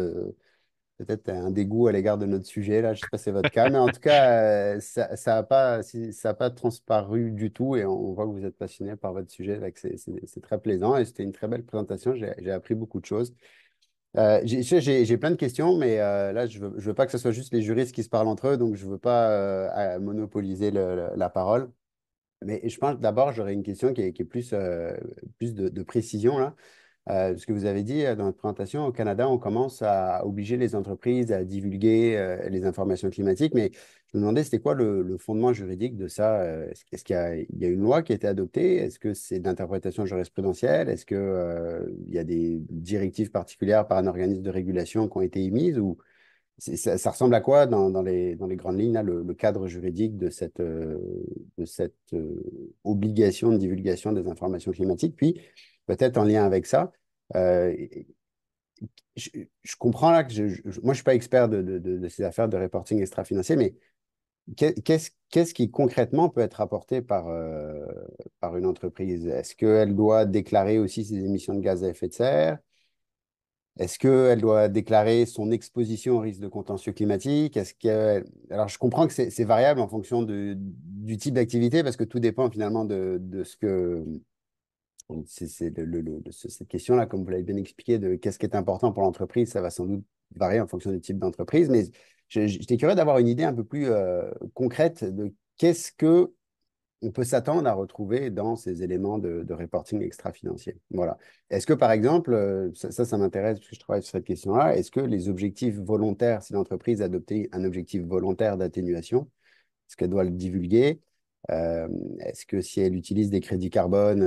peut-être un dégoût à l'égard de notre sujet. Là, je ne sais pas si c'est votre cas, mais en tout cas, ça n'a pas, ça a pas transparu du tout et on voit que vous êtes passionné par votre sujet. Là, que c'est très plaisant et c'était une très belle présentation. J'ai appris beaucoup de choses. J'ai plein de questions, mais là, je veux pas que ce soit juste les juristes qui se parlent entre eux, donc je veux pas monopoliser la parole. Mais je pense que d'abord, j'aurais une question qui est plus de précision là. Ce que vous avez dit dans votre présentation, au Canada, on commence à obliger les entreprises à divulguer les informations climatiques, mais je me demandais, c'était quoi le fondement juridique de ça? Est-ce il y a une loi qui a été adoptée? Est-ce que c'est de l'interprétation jurisprudentielle? Est-ce que, il y a des directives particulières par un organisme de régulation qui ont été émises? Ou ça ressemble à quoi dans les grandes lignes, là, le cadre juridique de cette obligation de divulgation des informations climatiques? Puis, peut-être en lien avec ça, euh, je, je comprends là que moi, je suis pas expert de ces affaires de reporting extra-financier, mais qu'est-ce qui concrètement peut être apporté par une entreprise? Est-ce qu'elle doit déclarer aussi ses émissions de gaz à effet de serre? Est-ce qu'elle doit déclarer son exposition au risque de contentieux climatique? Alors, je comprends que c'est variable en fonction du type d'activité parce que tout dépend finalement de ce que. C'est cette question-là, comme vous l'avez bien expliqué, de qu'est-ce qui est important pour l'entreprise, ça va sans doute varier en fonction du type d'entreprise. Mais j'étais curieux d'avoir une idée un peu plus concrète de qu'est-ce que on peut s'attendre à retrouver dans ces éléments de reporting extra-financier. Voilà. Est-ce que, par exemple, ça m'intéresse parce que je travaille sur cette question-là, est-ce que les objectifs volontaires, si l'entreprise a adopté un objectif volontaire d'atténuation, est-ce qu'elle doit le divulguer? Euh, Est-ce que si elle utilise des crédits carbone,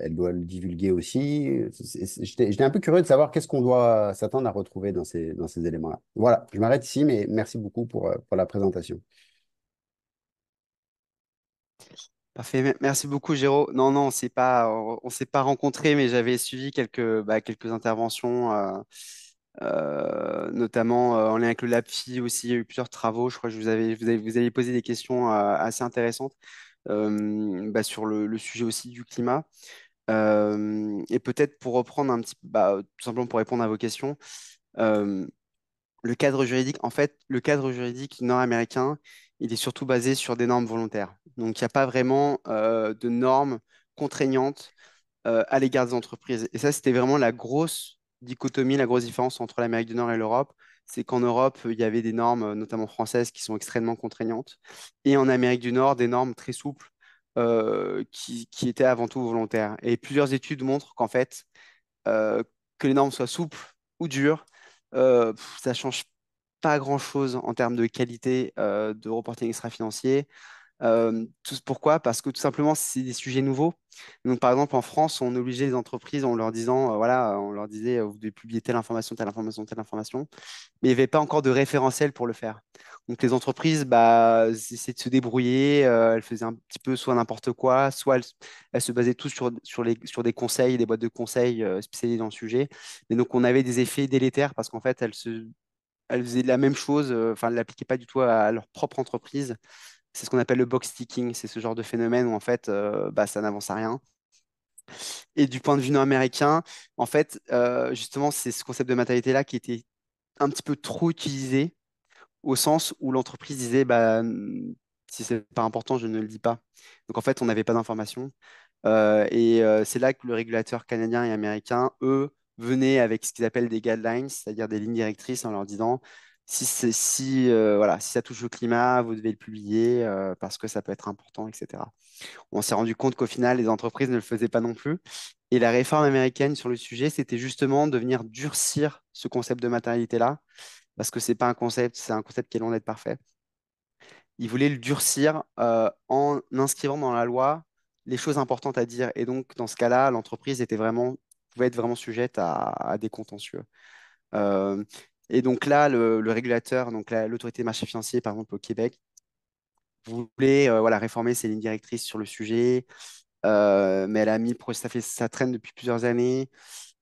elle doit le divulguer aussi? J'étais un peu curieux de savoir qu'est-ce qu'on doit s'attendre à retrouver dans ces éléments-là. Voilà, je m'arrête ici, mais merci beaucoup pour la présentation. Parfait, merci beaucoup, Géraud. Non, non, on s'est pas rencontrés, mais j'avais suivi quelques interventions, notamment en lien avec le LabFi aussi. Il y a eu plusieurs travaux. Je crois que vous avez posé des questions assez intéressantes sur le sujet aussi du climat. Et peut-être pour reprendre tout simplement pour répondre à vos questions, euh, le cadre juridique, en fait, le cadre juridique nord-américain, il est surtout basé sur des normes volontaires. Donc, il n'y a pas vraiment de normes contraignantes à l'égard des entreprises. Et ça, c'était vraiment la grosse dichotomie, la grosse différence entre l'Amérique du Nord et l'Europe. C'est qu'en Europe, il y avait des normes, notamment françaises, qui sont extrêmement contraignantes. Et en Amérique du Nord, des normes très souples qui étaient avant tout volontaires. Et plusieurs études montrent qu'en fait, euh, que les normes soient souples ou dures, ça change pas grand-chose en termes de qualité de reporting extra-financier. Pourquoi? Parce que tout simplement, c'est des sujets nouveaux. Donc, par exemple, en France, on obligeait les entreprises en leur disant, voilà, on leur disait, vous devez publier telle information, telle information, telle information, mais il n'y avait pas encore de référentiel pour le faire. Donc, les entreprises, elles essayaient de se débrouiller, elles faisaient un petit peu soit n'importe quoi, soit elles se basaient tous sur des conseils, des boîtes de conseils spécialisées dans le sujet. Et donc, on avait des effets délétères parce qu'en fait, elles faisaient la même chose, enfin, elles ne l'appliquaient pas du tout à leur propre entreprise. C'est ce qu'on appelle le box ticking. C'est ce genre de phénomène où en fait, ça n'avance à rien. Et du point de vue nord-américain, en fait, justement, c'est ce concept de matérialité-là qui était un petit peu trop utilisé au sens où l'entreprise disait, si c'est pas important, je ne le dis pas. Donc en fait, on n'avait pas d'informations. C'est là que le régulateur canadien et américain, eux, venaient avec ce qu'ils appellent des guidelines, c'est-à-dire des lignes directrices en leur disant voilà, si ça touche au climat, vous devez le publier parce que ça peut être important, etc. On s'est rendu compte qu'au final, les entreprises ne le faisaient pas non plus. Et la réforme américaine sur le sujet, c'était justement de venir durcir ce concept de matérialité-là, parce que c'est pas un concept, c'est un concept qui est loin d'être parfait. Ils voulaient le durcir en inscrivant dans la loi les choses importantes à dire. Et donc, dans ce cas-là, l'entreprise pouvait être vraiment sujette à des contentieux. Euh, et donc là, le régulateur, donc l'autorité des marchés financiers, par exemple au Québec, voulait voilà, réformer ses lignes directrices sur le sujet, mais ça traîne depuis plusieurs années.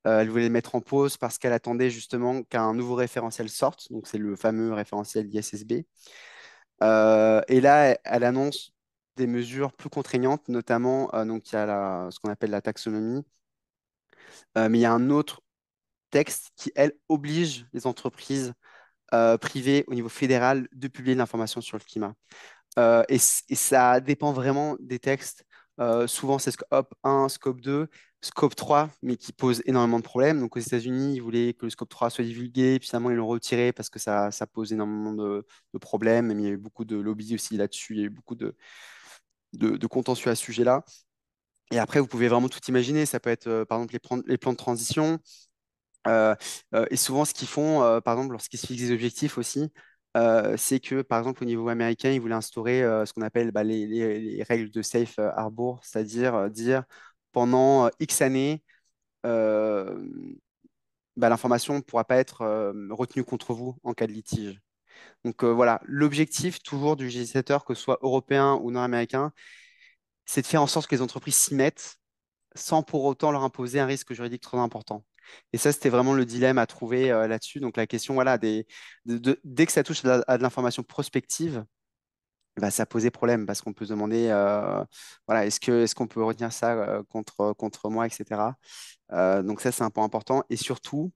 Elle voulait le mettre en pause parce qu'elle attendait justement qu'un nouveau référentiel sorte. Donc, c'est le fameux référentiel ISSB. Et là, elle annonce des mesures plus contraignantes, notamment, donc il y a ce qu'on appelle la taxonomie, mais il y a un autre texte qui, elle, oblige les entreprises privées au niveau fédéral de publier de l'information sur le climat. Et ça dépend vraiment des textes. Souvent, c'est Scope 1, Scope 2, Scope 3, mais qui pose énormément de problèmes. Donc, aux États-Unis, ils voulaient que le Scope 3 soit divulgué, puis finalement, ils l'ont retiré parce que ça pose énormément de problèmes. Mais il y a eu beaucoup de lobby aussi là-dessus. Il y a eu beaucoup de contentieux à ce sujet-là. Et après, vous pouvez vraiment tout imaginer. Ça peut être, par exemple, les plans de transition. Euh, et souvent, ce qu'ils font, par exemple, lorsqu'ils se fixent des objectifs aussi, c'est que, par exemple, au niveau américain, ils voulaient instaurer ce qu'on appelle les règles de safe harbor, c'est-à-dire dire pendant X années, euh, l'information ne pourra pas être retenue contre vous en cas de litige. Donc voilà, l'objectif toujours du législateur, que ce soit européen ou nord-américain, c'est de faire en sorte que les entreprises s'y mettent sans pour autant leur imposer un risque juridique trop important. Et ça, c'était vraiment le dilemme à trouver là-dessus. Donc la question, voilà, dès que ça touche à de l'information prospective, ça posait problème parce qu'on peut se demander, voilà, est-ce qu'on peut retenir ça contre moi, etc. Donc ça, c'est un point important. Et surtout,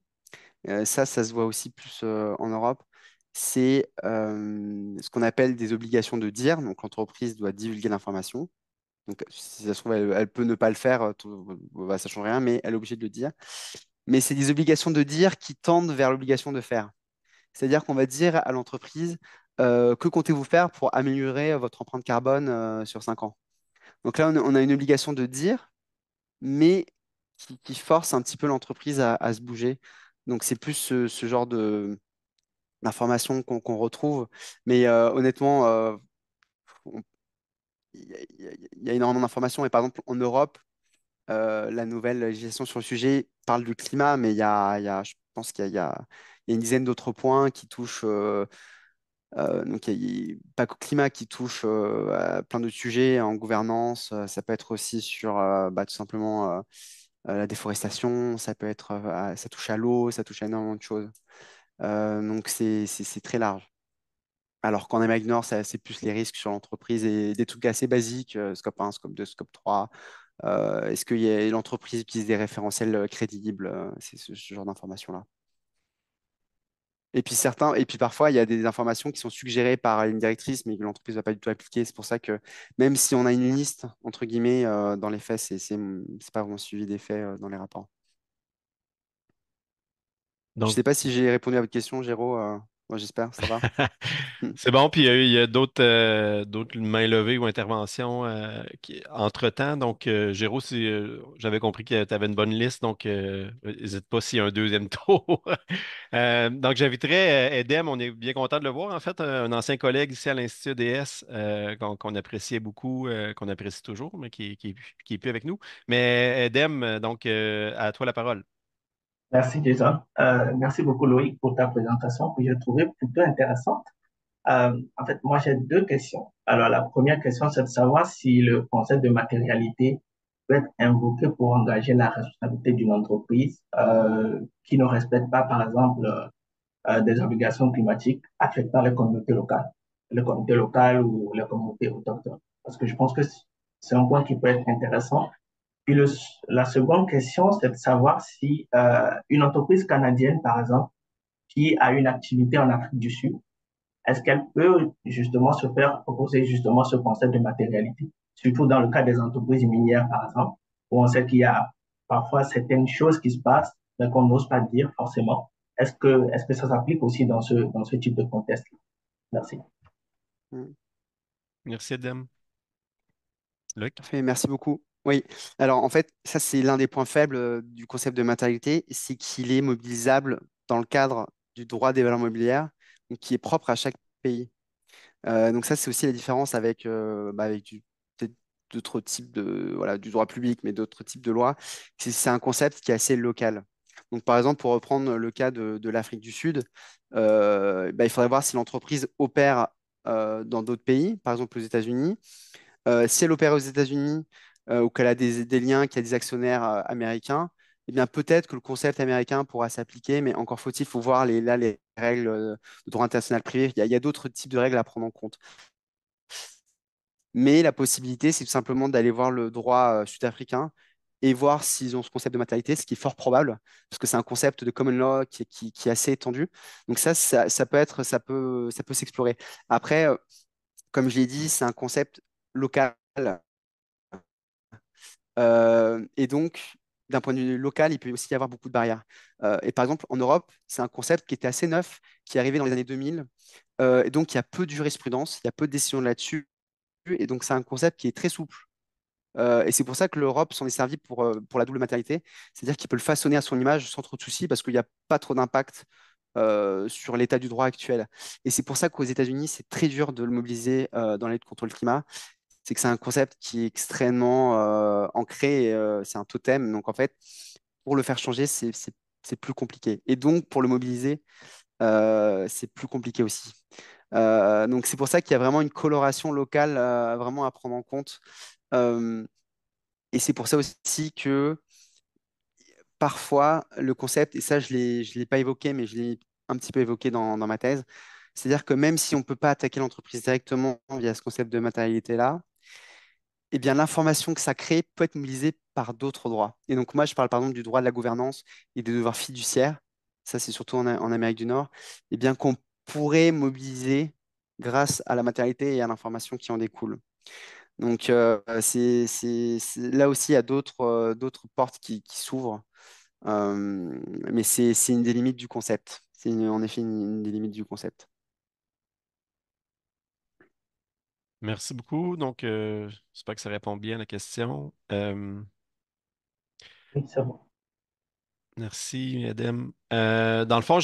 ça se voit aussi plus en Europe, c'est ce qu'on appelle des obligations de dire. Donc l'entreprise doit divulguer l'information. Donc, si ça se trouve, elle peut ne pas le faire, ça ne change rien, mais elle est obligée de le dire. Mais c'est des obligations de dire qui tendent vers l'obligation de faire. C'est-à-dire qu'on va dire à l'entreprise, que comptez-vous faire pour améliorer votre empreinte carbone sur 5 ans? Donc là, on a une obligation de dire, mais qui force un petit peu l'entreprise à se bouger. Donc c'est plus ce genre d'informations qu'on retrouve. Mais honnêtement, il y a énormément d'informations. Et par exemple, en Europe, la nouvelle législation sur le sujet parle du climat, mais je pense qu'il y a une dizaine d'autres points qui touchent, donc pas qu'au climat, qui touchent à plein d'autres sujets en gouvernance. Ça peut être aussi sur tout simplement la déforestation, ça peut être, ça touche à l'eau, ça touche à énormément de choses. Donc c'est très large. Alors qu'en Amérique du Nord, c'est plus les risques sur l'entreprise et des trucs assez basiques, scope 1, scope 2, scope 3. Est-ce que l'entreprise utilise des référentiels crédibles? C'est ce genre d'informations-là. Et puis parfois, il y a des informations qui sont suggérées par une directrice, mais que l'entreprise ne va pas du tout appliquer. C'est pour ça que même si on a une liste, entre guillemets, dans les faits, c'est pas vraiment suivi des faits dans les rapports. Je ne Donc, sais pas si j'ai répondu à votre question, Géraud. Moi, j'espère, ça va. Hmm. c'est bon, puis il y a d'autres mains levées ou interventions entre-temps. Donc, Géraud, si, j'avais compris que tu avais une bonne liste, donc n'hésite pas s'il y a un deuxième tour. Donc, j'inviterais Edem, on est bien content de le voir, en fait, un ancien collègue ici à l'Institut DS qu'on appréciait beaucoup, qu'on apprécie toujours, mais qui est plus avec nous. Mais Edem, donc, à toi la parole. Merci Jason. Merci beaucoup Loïc pour ta présentation que j'ai trouvée plutôt intéressante. En fait, moi j'ai deux questions. Alors la première question, c'est de savoir si le concept de matérialité peut être invoqué pour engager la responsabilité d'une entreprise qui ne respecte pas, par exemple, des obligations climatiques affectant les communautés locales ou les communautés autochtones. Parce que je pense que c'est un point qui peut être intéressant. Puis la seconde question, c'est de savoir si une entreprise canadienne, par exemple, qui a une activité en Afrique du Sud, est-ce qu'elle peut justement se faire proposer justement ce concept de matérialité, surtout dans le cas des entreprises minières, par exemple, où on sait qu'il y a parfois certaines choses qui se passent, mais qu'on n'ose pas dire forcément. Est-ce que ça s'applique aussi dans ce type de contexte? Merci. Hmm. Merci, Edem. Luc? Parfait, merci beaucoup. Oui, alors en fait, ça c'est l'un des points faibles du concept de matérialité, c'est qu'il est mobilisable dans le cadre du droit des valeurs mobilières, donc qui est propre à chaque pays. Donc ça, c'est aussi la différence avec peut-être d'autres types voilà, du droit public, mais d'autres types de lois. C'est un concept qui est assez local. Donc par exemple, pour reprendre le cas de l'Afrique du Sud, il faudrait voir si l'entreprise opère dans d'autres pays, par exemple aux États-Unis. Si elle opère aux États-Unis ou qu'elle a des liens, qu'il y a des actionnaires américains, eh bien peut-être que le concept américain pourra s'appliquer, mais encore faut-il, faut voir les règles de droit international privé. Il y a d'autres types de règles à prendre en compte. Mais la possibilité, c'est tout simplement d'aller voir le droit sud-africain et voir s'ils ont ce concept de matérialité, ce qui est fort probable, parce que c'est un concept de common law qui est assez étendu. Donc ça peut être, ça peut s'explorer. Après, comme je l'ai dit, c'est un concept local. Et donc, d'un point de vue local, il peut aussi y avoir beaucoup de barrières. Et par exemple, en Europe, c'est un concept qui était assez neuf, qui est arrivé dans les années 2000. Et donc, il y a peu de jurisprudence, il y a peu de décisions là-dessus. Et donc, c'est un concept qui est très souple. Et c'est pour ça que l'Europe s'en est servie pour la double maternité. C'est-à-dire qu'il peut le façonner à son image sans trop de soucis parce qu'il n'y a pas trop d'impact sur l'état du droit actuel. Et c'est pour ça qu'aux États-Unis, c'est très dur de le mobiliser dans la lutte contre le climat. C'est que c'est un concept qui est extrêmement ancré, c'est un totem. Donc en fait, pour le faire changer, c'est plus compliqué. Et donc pour le mobiliser, c'est plus compliqué aussi. Donc c'est pour ça qu'il y a vraiment une coloration locale vraiment à prendre en compte. Euh, et c'est pour ça aussi que parfois le concept, et ça je l'ai pas évoqué, mais je l'ai un petit peu évoqué dans ma thèse, c'est-à-dire que même si on ne peut pas attaquer l'entreprise directement via ce concept de matérialité-là, eh bien, l'information que ça crée peut être mobilisée par d'autres droits. Et donc, moi, je parle par exemple du droit de la gouvernance et des devoirs fiduciaires. Ça, c'est surtout en Amérique du Nord. Eh bien, qu'on pourrait mobiliser grâce à la matérialité et à l'information qui en découle. Donc, là aussi, il y a d'autres portes qui s'ouvrent. Mais c'est une des limites du concept. En effet une des limites du concept. Merci beaucoup. Donc, j'espère que ça répond bien à la question. Oui, c'est bon. Merci, Edem. Dans le fond,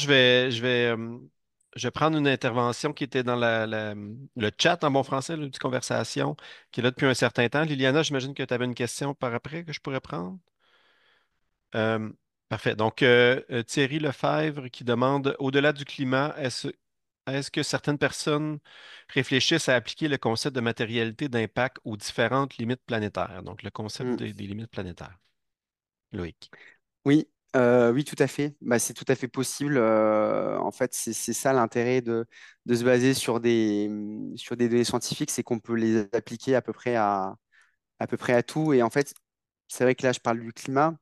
je vais prendre une intervention qui était dans le chat en bon français, la petite conversation, qui est là depuis un certain temps. Liliana, j'imagine que tu avais une question par après que je pourrais prendre. Euh, Parfait. Donc, Thierry Lefebvre qui demande, au-delà du climat, est-ce que certaines personnes réfléchissent à appliquer le concept de matérialité d'impact aux différentes limites planétaires? Donc, le concept Mm. des limites planétaires. Loïc. Oui, oui, tout à fait. Bah, c'est tout à fait possible. En fait, c'est ça l'intérêt de se baser sur des données scientifiques, c'est qu'on peut les appliquer à peu près à tout. Et en fait, c'est vrai que là, je parle du climat,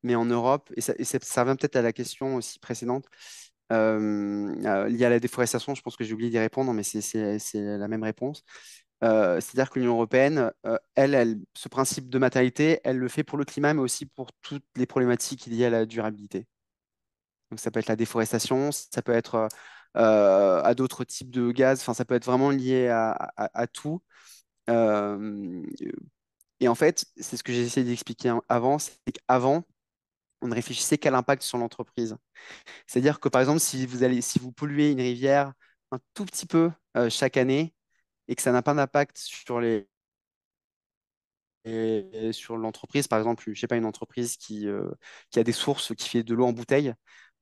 mais en Europe, ça revient peut-être à la question aussi précédente, liée à la déforestation, je pense que j'ai oublié d'y répondre, mais c'est la même réponse. C'est-à-dire que l'Union européenne, ce principe de matérialité, elle le fait pour le climat, mais aussi pour toutes les problématiques liées à la durabilité. Donc ça peut être la déforestation, ça peut être à d'autres types de gaz, enfin ça peut être vraiment lié à tout. Euh, et en fait, c'est ce que j'ai essayé d'expliquer avant, c'est qu'avant, on ne réfléchissait qu'à l'impact sur l'entreprise. C'est-à-dire que par exemple, si vous polluez une rivière un tout petit peu chaque année et que ça n'a pas d'impact sur et sur l'entreprise, par exemple, je sais pas, une entreprise qui a des sources, qui fait de l'eau en bouteille,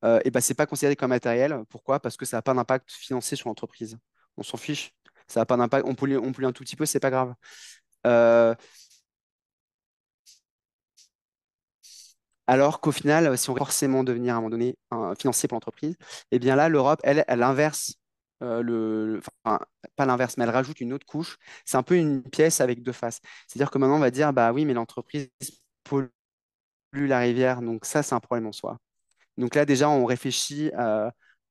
et ben, c'est pas considéré comme matériel. Pourquoi? Parce que ça n'a pas d'impact financier sur l'entreprise. On s'en fiche. Ça n'a pas d'impact. On pollue un tout petit peu, c'est pas grave. Euh, Alors qu'au final, si on veut forcément devenir à un moment donné un financier pour l'entreprise, eh bien là, l'Europe, elle inverse enfin, pas l'inverse, mais elle rajoute une autre couche. C'est un peu une pièce avec deux faces. C'est-à-dire que maintenant, on va dire, bah oui, mais l'entreprise pollue la rivière, donc ça, c'est un problème en soi. Donc là, déjà, on réfléchit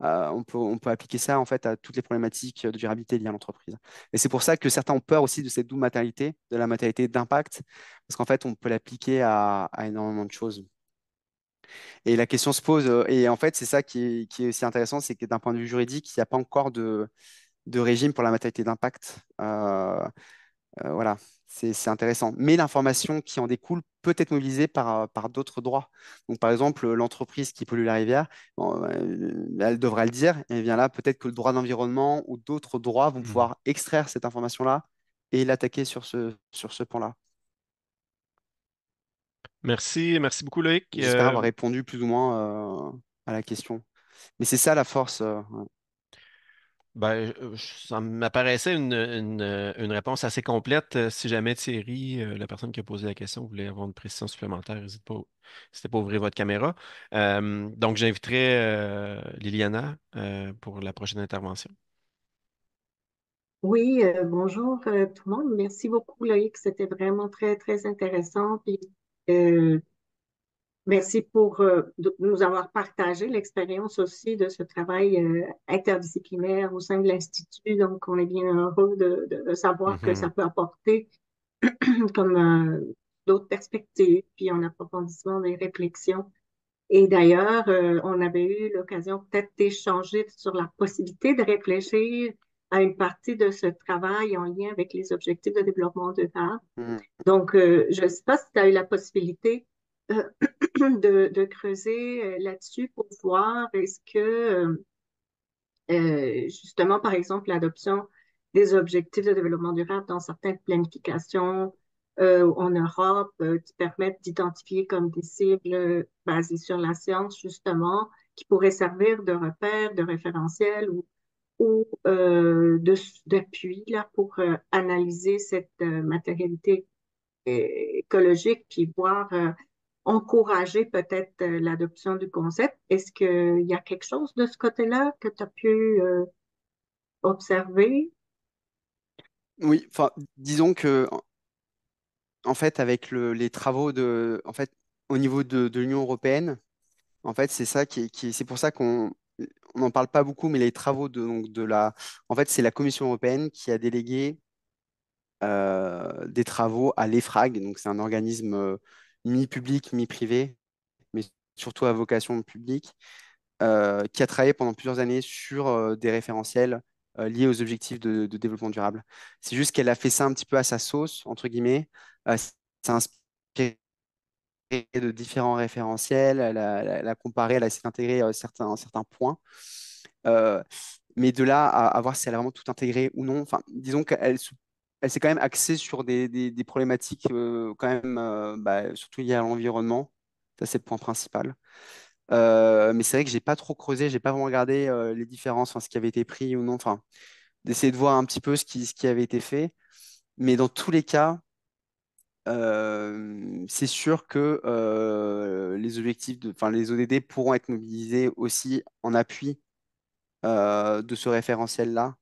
on peut appliquer ça en fait à toutes les problématiques de durabilité liées à l'entreprise. Et c'est pour ça que certains ont peur aussi de cette double matérialité, de la matérialité d'impact, parce qu'en fait, on peut l'appliquer à énormément de choses. Et la question se pose, et en fait, c'est ça qui est aussi intéressant, c'est que d'un point de vue juridique, il n'y a pas encore de régime pour la matérialité d'impact. Voilà, c'est intéressant. Mais l'information qui en découle peut être mobilisée par d'autres droits. Donc, par exemple, l'entreprise qui pollue la rivière, bon, elle devra le dire. Et bien là, peut-être que le droit de l'environnement ou d'autres droits vont Mhm. pouvoir extraire cette information-là et l'attaquer sur ce point-là. Merci beaucoup, Loïc. J'espère avoir répondu plus ou moins à la question. Mais c'est ça la force. Ouais. Ça m'apparaissait une réponse assez complète. Si jamais Thierry, la personne qui a posé la question, voulait avoir une précision supplémentaire, n'hésitez pas à ouvrir votre caméra. Donc, j'inviterai Liliana pour la prochaine intervention. Oui, bonjour tout le monde. Merci beaucoup, Loïc. C'était vraiment très, très intéressant. Puis, euh, merci pour nous avoir partagé l'expérience aussi de ce travail interdisciplinaire au sein de l'Institut. Donc, on est bien heureux de savoir que ça Mhm. peut apporter comme d'autres perspectives, puis un approfondissement des réflexions. Et d'ailleurs, on avait eu l'occasion peut-être d'échanger sur la possibilité de réfléchir à une partie de ce travail en lien avec les objectifs de développement durable. Mm. Donc, je ne sais pas si tu as eu la possibilité euh, de creuser là-dessus pour voir est-ce que, justement, par exemple, l'adoption des objectifs de développement durable dans certaines planifications en Europe qui permettent d'identifier comme des cibles basées sur la science, justement, qui pourraient servir de repères, de référentiels ou d'appui là, pour analyser cette matérialité écologique, puis voir encourager peut-être l'adoption du concept. Est-ce qu'il y a quelque chose de ce côté-là que tu as pu observer? Oui, enfin, disons que en fait, avec les travaux en fait, au niveau de l'Union européenne, en fait, c'est ça c'est pour ça on n'en parle pas beaucoup, mais les travaux donc en fait, c'est la Commission européenne qui a délégué des travaux à l'EFRAG, donc c'est un organisme mi-public, mi-privé, mais surtout à vocation publique, qui a travaillé pendant plusieurs années sur des référentiels liés aux objectifs de développement durable. C'est juste qu'elle a fait ça un petit peu à sa sauce, entre guillemets. C'est inspiré de différents référentiels, elle a comparé, elle a essayé d'intégrer certains points. Euh, Mais de là à voir si elle a vraiment tout intégré ou non, enfin, disons elle s'est quand même axée sur des problématiques quand même, surtout liées à l'environnement. Ça, c'est le point principal. Mais c'est vrai que j'ai pas trop creusé, j'ai pas vraiment regardé les différences, enfin, ce qui avait été pris ou non, enfin, d'essayer de voir un petit peu ce qui avait été fait. Mais dans tous les cas, c'est sûr que les objectifs enfin, les ODD pourront être mobilisés aussi en appui de ce référentiel-là.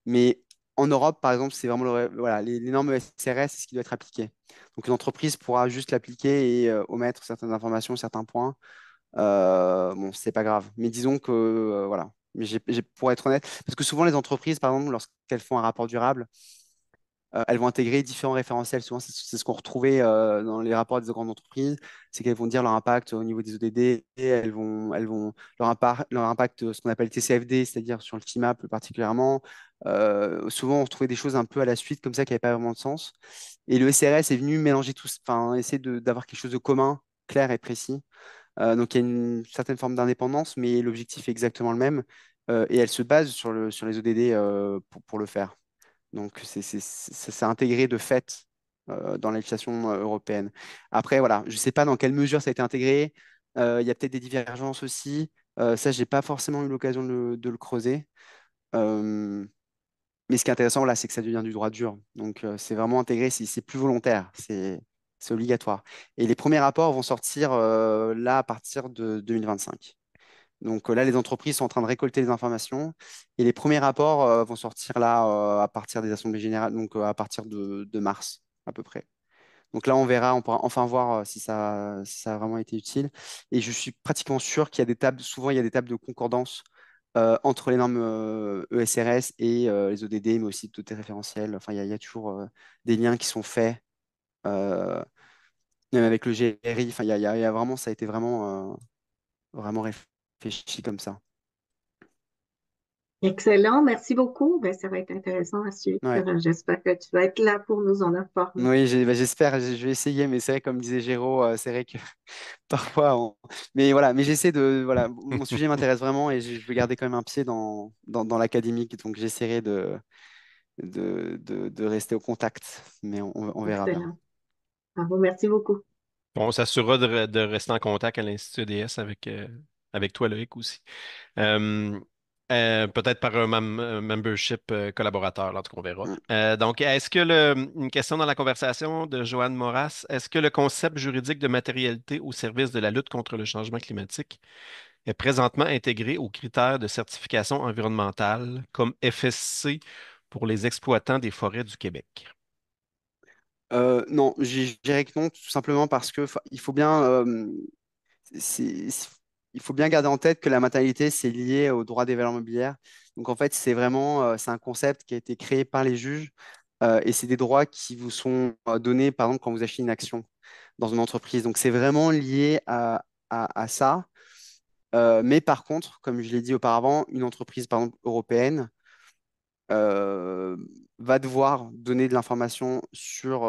Mais en Europe, par exemple, c'est vraiment voilà, les normes SRS, c'est ce qui doit être appliqué. Donc une entreprise pourra juste l'appliquer et omettre certaines informations, certains points. Bon, c'est pas grave. Mais disons que voilà. Mais pour être honnête, parce que souvent les entreprises, par exemple, lorsqu'elles font un rapport durable, elles vont intégrer différents référentiels. Souvent, c'est ce qu'on retrouvait dans les rapports des grandes entreprises, c'est qu'elles vont dire leur impact au niveau des ODD, et elles vont leur impact, ce qu'on appelle TCFD, c'est-à-dire sur le climat plus particulièrement. Souvent, on retrouvait des choses un peu à la suite comme ça qui n'avaient pas vraiment de sens. Et le SRS est venu mélanger tout, enfin, essayer d'avoir quelque chose de commun, clair et précis. Donc, il y a une certaine forme d'indépendance, mais l'objectif est exactement le même. Et elle se base sur les ODD pour le faire. Donc, ça s'est intégré de fait dans la législation européenne. Après, voilà, je ne sais pas dans quelle mesure ça a été intégré. Il y a peut-être des divergences aussi. Ça, je n'ai pas forcément eu l'occasion de le creuser. Euh, mais ce qui est intéressant, voilà, c'est que ça devient du droit dur. Donc, c'est vraiment intégré, c'est plus volontaire, c'est obligatoire. Et les premiers rapports vont sortir là à partir de 2025. Donc là, les entreprises sont en train de récolter les informations et les premiers rapports vont sortir là à partir des assemblées générales, donc à partir de mars à peu près. Donc là, on verra, on pourra enfin voir si ça a vraiment été utile. Et je suis pratiquement sûr qu'il y a des tables, souvent il y a des tables de concordance entre les normes ESRS et les ODD, mais aussi d'autres référentiels. Enfin, il y a toujours des liens qui sont faits, euh, même avec le GRI. Enfin, il y a vraiment, ça a été vraiment réfléchi comme ça. Excellent, merci beaucoup. Ben, ça va être intéressant à suivre. Ouais. J'espère que tu vas être là pour nous en informer. Oui, j'espère, je vais essayer, mais c'est vrai, comme disait Géraud, c'est vrai que parfois, mais voilà, mais j'essaie de, voilà, mon sujet m'intéresse vraiment et je veux garder quand même un pied dans l'académique, donc j'essaierai de rester au contact, mais on verra bien. Excellent. Bravo, merci beaucoup. On s'assurera de rester en contact à l'Institut EDS avec toi, Loïc, aussi. Euh, Peut-être par un membership collaborateur, là, en tout cas, on verra. Mm. Donc, une question dans la conversation de Joanne Moras, est-ce que le concept juridique de matérialité au service de la lutte contre le changement climatique est présentement intégré aux critères de certification environnementale comme FSC pour les exploitants des forêts du Québec? Non, je dirais que non, tout simplement parce que il faut bien, c'est- c'est- il faut bien garder en tête que la matérialité, c'est lié au droit des valeurs mobilières. Donc en fait, c'est vraiment, c'est un concept qui a été créé par les juges et c'est des droits qui vous sont donnés, par exemple, quand vous achetez une action dans une entreprise. Donc c'est vraiment lié à ça. Mais par contre, comme je l'ai dit auparavant, une entreprise, par exemple, européenne, euh, va devoir donner de l'information sur,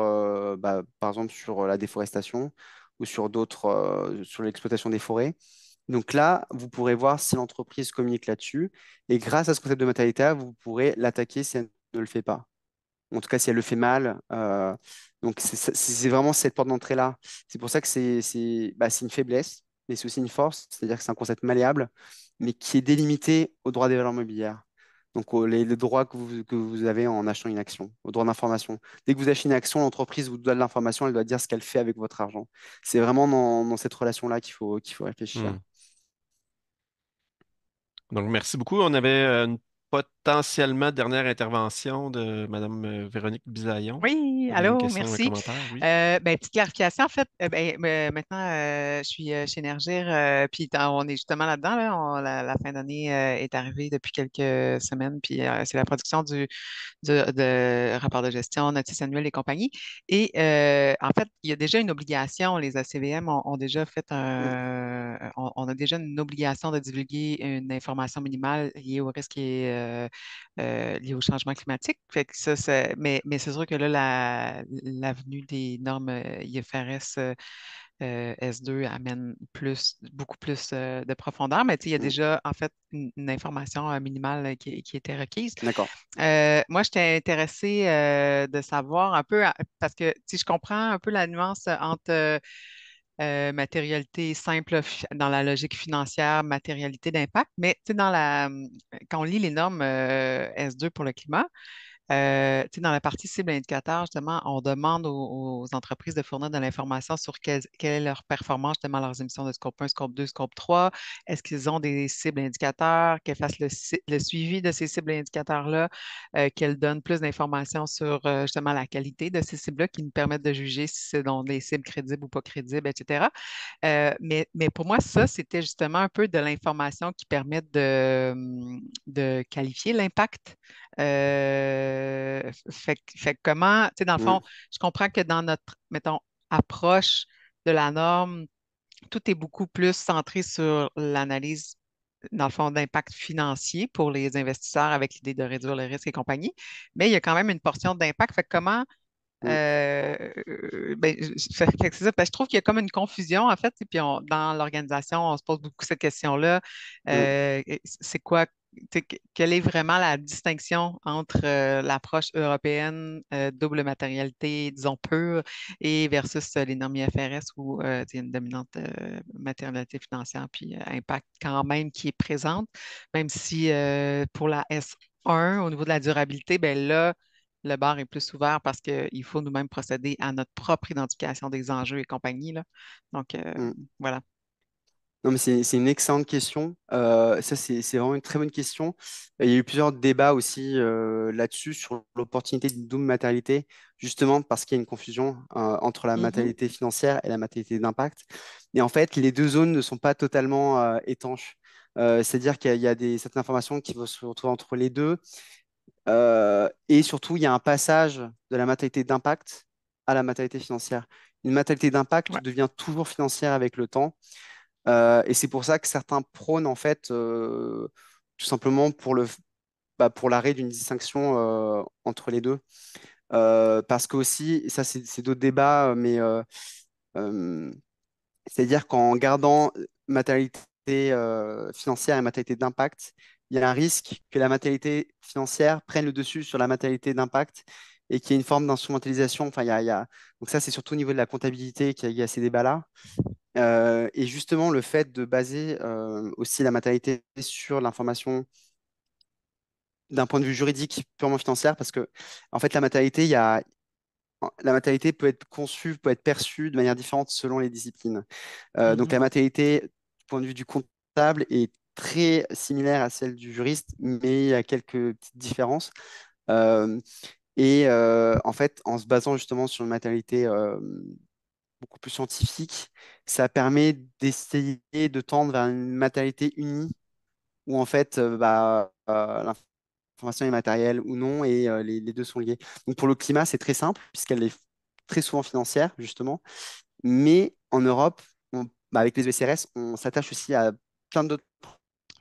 par exemple, sur la déforestation ou sur sur l'exploitation des forêts. Donc là, vous pourrez voir si l'entreprise communique là-dessus. Et grâce à ce concept de matérialité, vous pourrez l'attaquer si elle ne le fait pas. En tout cas, si elle le fait mal. Donc c'est vraiment cette porte d'entrée-là. C'est pour ça que c'est une faiblesse, mais c'est aussi une force. C'est-à-dire que c'est un concept malléable, mais qui est délimité au droit des valeurs mobilières. Donc les droits que vous avez en achetant une action, au droit d'information. Dès que vous achetez une action, l'entreprise vous donne l'information, elle doit dire ce qu'elle fait avec votre argent. C'est vraiment dans cette relation-là qu'il faut réfléchir. Hmm. Donc, merci beaucoup. On avait une potentiellement dernière intervention de Mme Véronique Bisaillon. Oui, Vous avez une allô, question, un merci. commentaire? Oui. Petite clarification, en fait, maintenant, je suis chez Énergir, puis on est justement là-dedans, là, la fin d'année est arrivée depuis quelques semaines, puis c'est la production de rapport de gestion, notice annuelle et compagnie. Et en fait, il y a déjà une obligation, les ACVM ont déjà fait Mm. on a déjà une obligation de divulguer une information minimale liée au risque et lié au changement climatique. Fait que ça, mais c'est sûr que là, l'avenue des normes IFRS S2 amène beaucoup plus de profondeur, mais tu sais, il y a Mm. déjà en fait une information minimale qui était requise. D'accord. Moi, j'étais intéressée de savoir un peu, parce que si je comprends un peu la nuance entre matérialité simple dans la logique financière, matérialité d'impact, mais tu sais, quand on lit les normes S2 pour le climat, tu sais, dans la partie cible indicateur, justement, on demande aux entreprises de fournir de l'information sur quelle est leur performance, justement, leurs émissions de scope 1, scope 2, scope 3. Est-ce qu'ils ont des cibles indicateurs, qu'elles fassent le suivi de ces cibles indicateurs-là, qu'elles donnent plus d'informations sur, justement, la qualité de ces cibles-là qui nous permettent de juger si c'est donc des cibles crédibles ou pas crédibles, etc. Mais pour moi, ça, c'était justement un peu de l'information qui permet de qualifier l'impact. Fait que comment, tu sais, dans le Mm. fond, je comprends que dans notre, mettons, approche de la norme, tout est beaucoup plus centré sur l'analyse, dans le fond, d'impact financier pour les investisseurs avec l'idée de réduire le risque et compagnie. Mais il y a quand même une portion d'impact. Fait que comment Mm. fait que c'est ça, parce que je trouve qu'il y a comme une confusion, en fait, et puis dans l'organisation, on se pose beaucoup cette question-là. Mm. C'est quoi, tu sais, quelle est vraiment la distinction entre l'approche européenne, double matérialité, disons, pure, et versus les normes IFRS où il y a une dominante matérialité financière, puis impact quand même qui est présente, même si pour la S1, au niveau de la durabilité, ben là, le bar est plus ouvert parce qu'il faut nous-mêmes procéder à notre propre identification des enjeux et compagnie, là. Donc, Mm. voilà. Non, mais c'est une excellente question. Ça, c'est vraiment une très bonne question. Il y a eu plusieurs débats aussi là-dessus sur l'opportunité d'une double matérialité, justement parce qu'il y a une confusion entre la Mhm. matérialité financière et la matérialité d'impact. Et en fait, les deux zones ne sont pas totalement étanches. C'est-à-dire qu'il y a certaines informations qui vont se retrouver entre les deux. Et surtout, il y a un passage de la matérialité d'impact à la matérialité financière. Une matérialité d'impact Ouais. devient toujours financière avec le temps. Et c'est pour ça que certains prônent, en fait, tout simplement pour l'arrêt d'une distinction entre les deux. Parce que aussi, et ça c'est d'autres débats, mais euh, c'est-à-dire qu'en gardant matérialité financière et matérialité d'impact, il y a un risque que la matérialité financière prenne le dessus sur la matérialité d'impact et qu'il y ait une forme d'instrumentalisation. Enfin, Donc ça, c'est surtout au niveau de la comptabilité qu'il y a ces débats-là. Et justement, le fait de baser aussi la matérialité sur l'information d'un point de vue juridique purement financier, parce que en fait, la matérialité peut être conçue, peut être perçue de manière différente selon les disciplines. Donc Mhm. la matérialité, du point de vue du comptable, est très similaire à celle du juriste, mais il y a quelques petites différences. Euh, en fait, en se basant justement sur une matérialité beaucoup plus scientifique, ça permet d'essayer de tendre vers une matérialité unie où en fait l'information est matérielle ou non et les deux sont liés. Donc pour le climat, c'est très simple puisqu'elle est très souvent financière justement, mais en Europe, avec les ECRS, on s'attache aussi à plein d'autres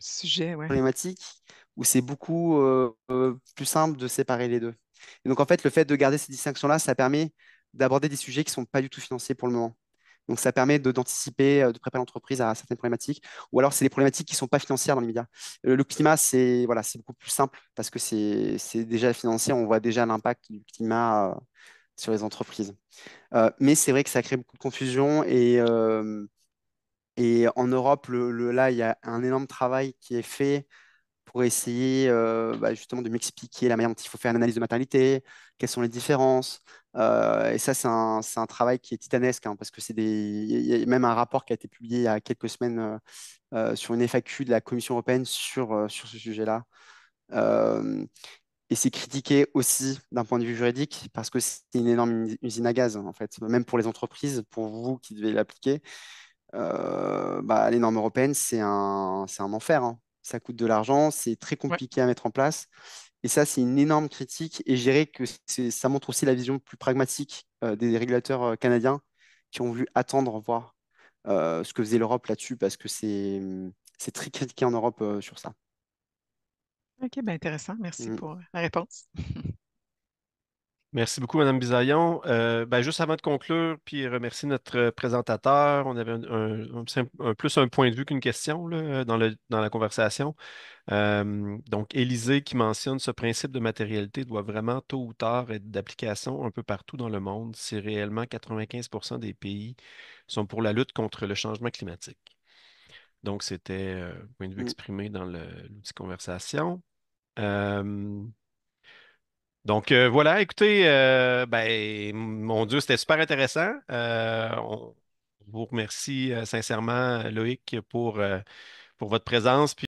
Sujet, ouais. problématiques où c'est beaucoup plus simple de séparer les deux. Et donc en fait, le fait de garder ces distinctions-là, ça permet d'aborder des sujets qui ne sont pas du tout financiers pour le moment. Donc, ça permet d'anticiper, de préparer l'entreprise à certaines problématiques. Ou alors, c'est des problématiques qui ne sont pas financières dans l'immédiat. Le climat, c'est voilà, c'est beaucoup plus simple parce que c'est déjà financier. On voit déjà l'impact du climat sur les entreprises. Mais c'est vrai que ça crée beaucoup de confusion. Et en Europe, là, il y a un énorme travail qui est fait pour essayer justement de m'expliquer la manière dont il faut faire une analyse de maternité, quelles sont les différences. Et ça, c'est un travail qui est titanesque, hein, parce que il y a même un rapport qui a été publié il y a quelques semaines sur une FAQ de la Commission européenne sur ce sujet-là. Euh, et c'est critiqué aussi d'un point de vue juridique, parce que c'est une énorme usine à gaz, en fait, même pour les entreprises, pour vous qui devez l'appliquer. Les normes européennes, c'est un enfer, hein. Ça coûte de l'argent, c'est très Ouais. compliqué à mettre en place. Et ça, c'est une énorme critique. Et je dirais que ça montre aussi la vision plus pragmatique des régulateurs canadiens qui ont voulu attendre, voir ce que faisait l'Europe là-dessus, parce que c'est très critiqué en Europe sur ça. OK, bien intéressant. Merci Mm. pour la réponse. Merci beaucoup, Madame Bisaillon. Juste avant de conclure, puis remercier notre présentateur, on avait plus un point de vue qu'une question là, dans la conversation. Donc, Élisée qui mentionne ce principe de matérialité doit vraiment tôt ou tard être d'application un peu partout dans le monde si réellement 95% des pays sont pour la lutte contre le changement climatique. Donc, c'était un point de vue Mm. exprimé dans l'outil conversation. Euh, voilà, écoutez, mon Dieu, c'était super intéressant. On vous remercie sincèrement, Loïc, pour votre présence.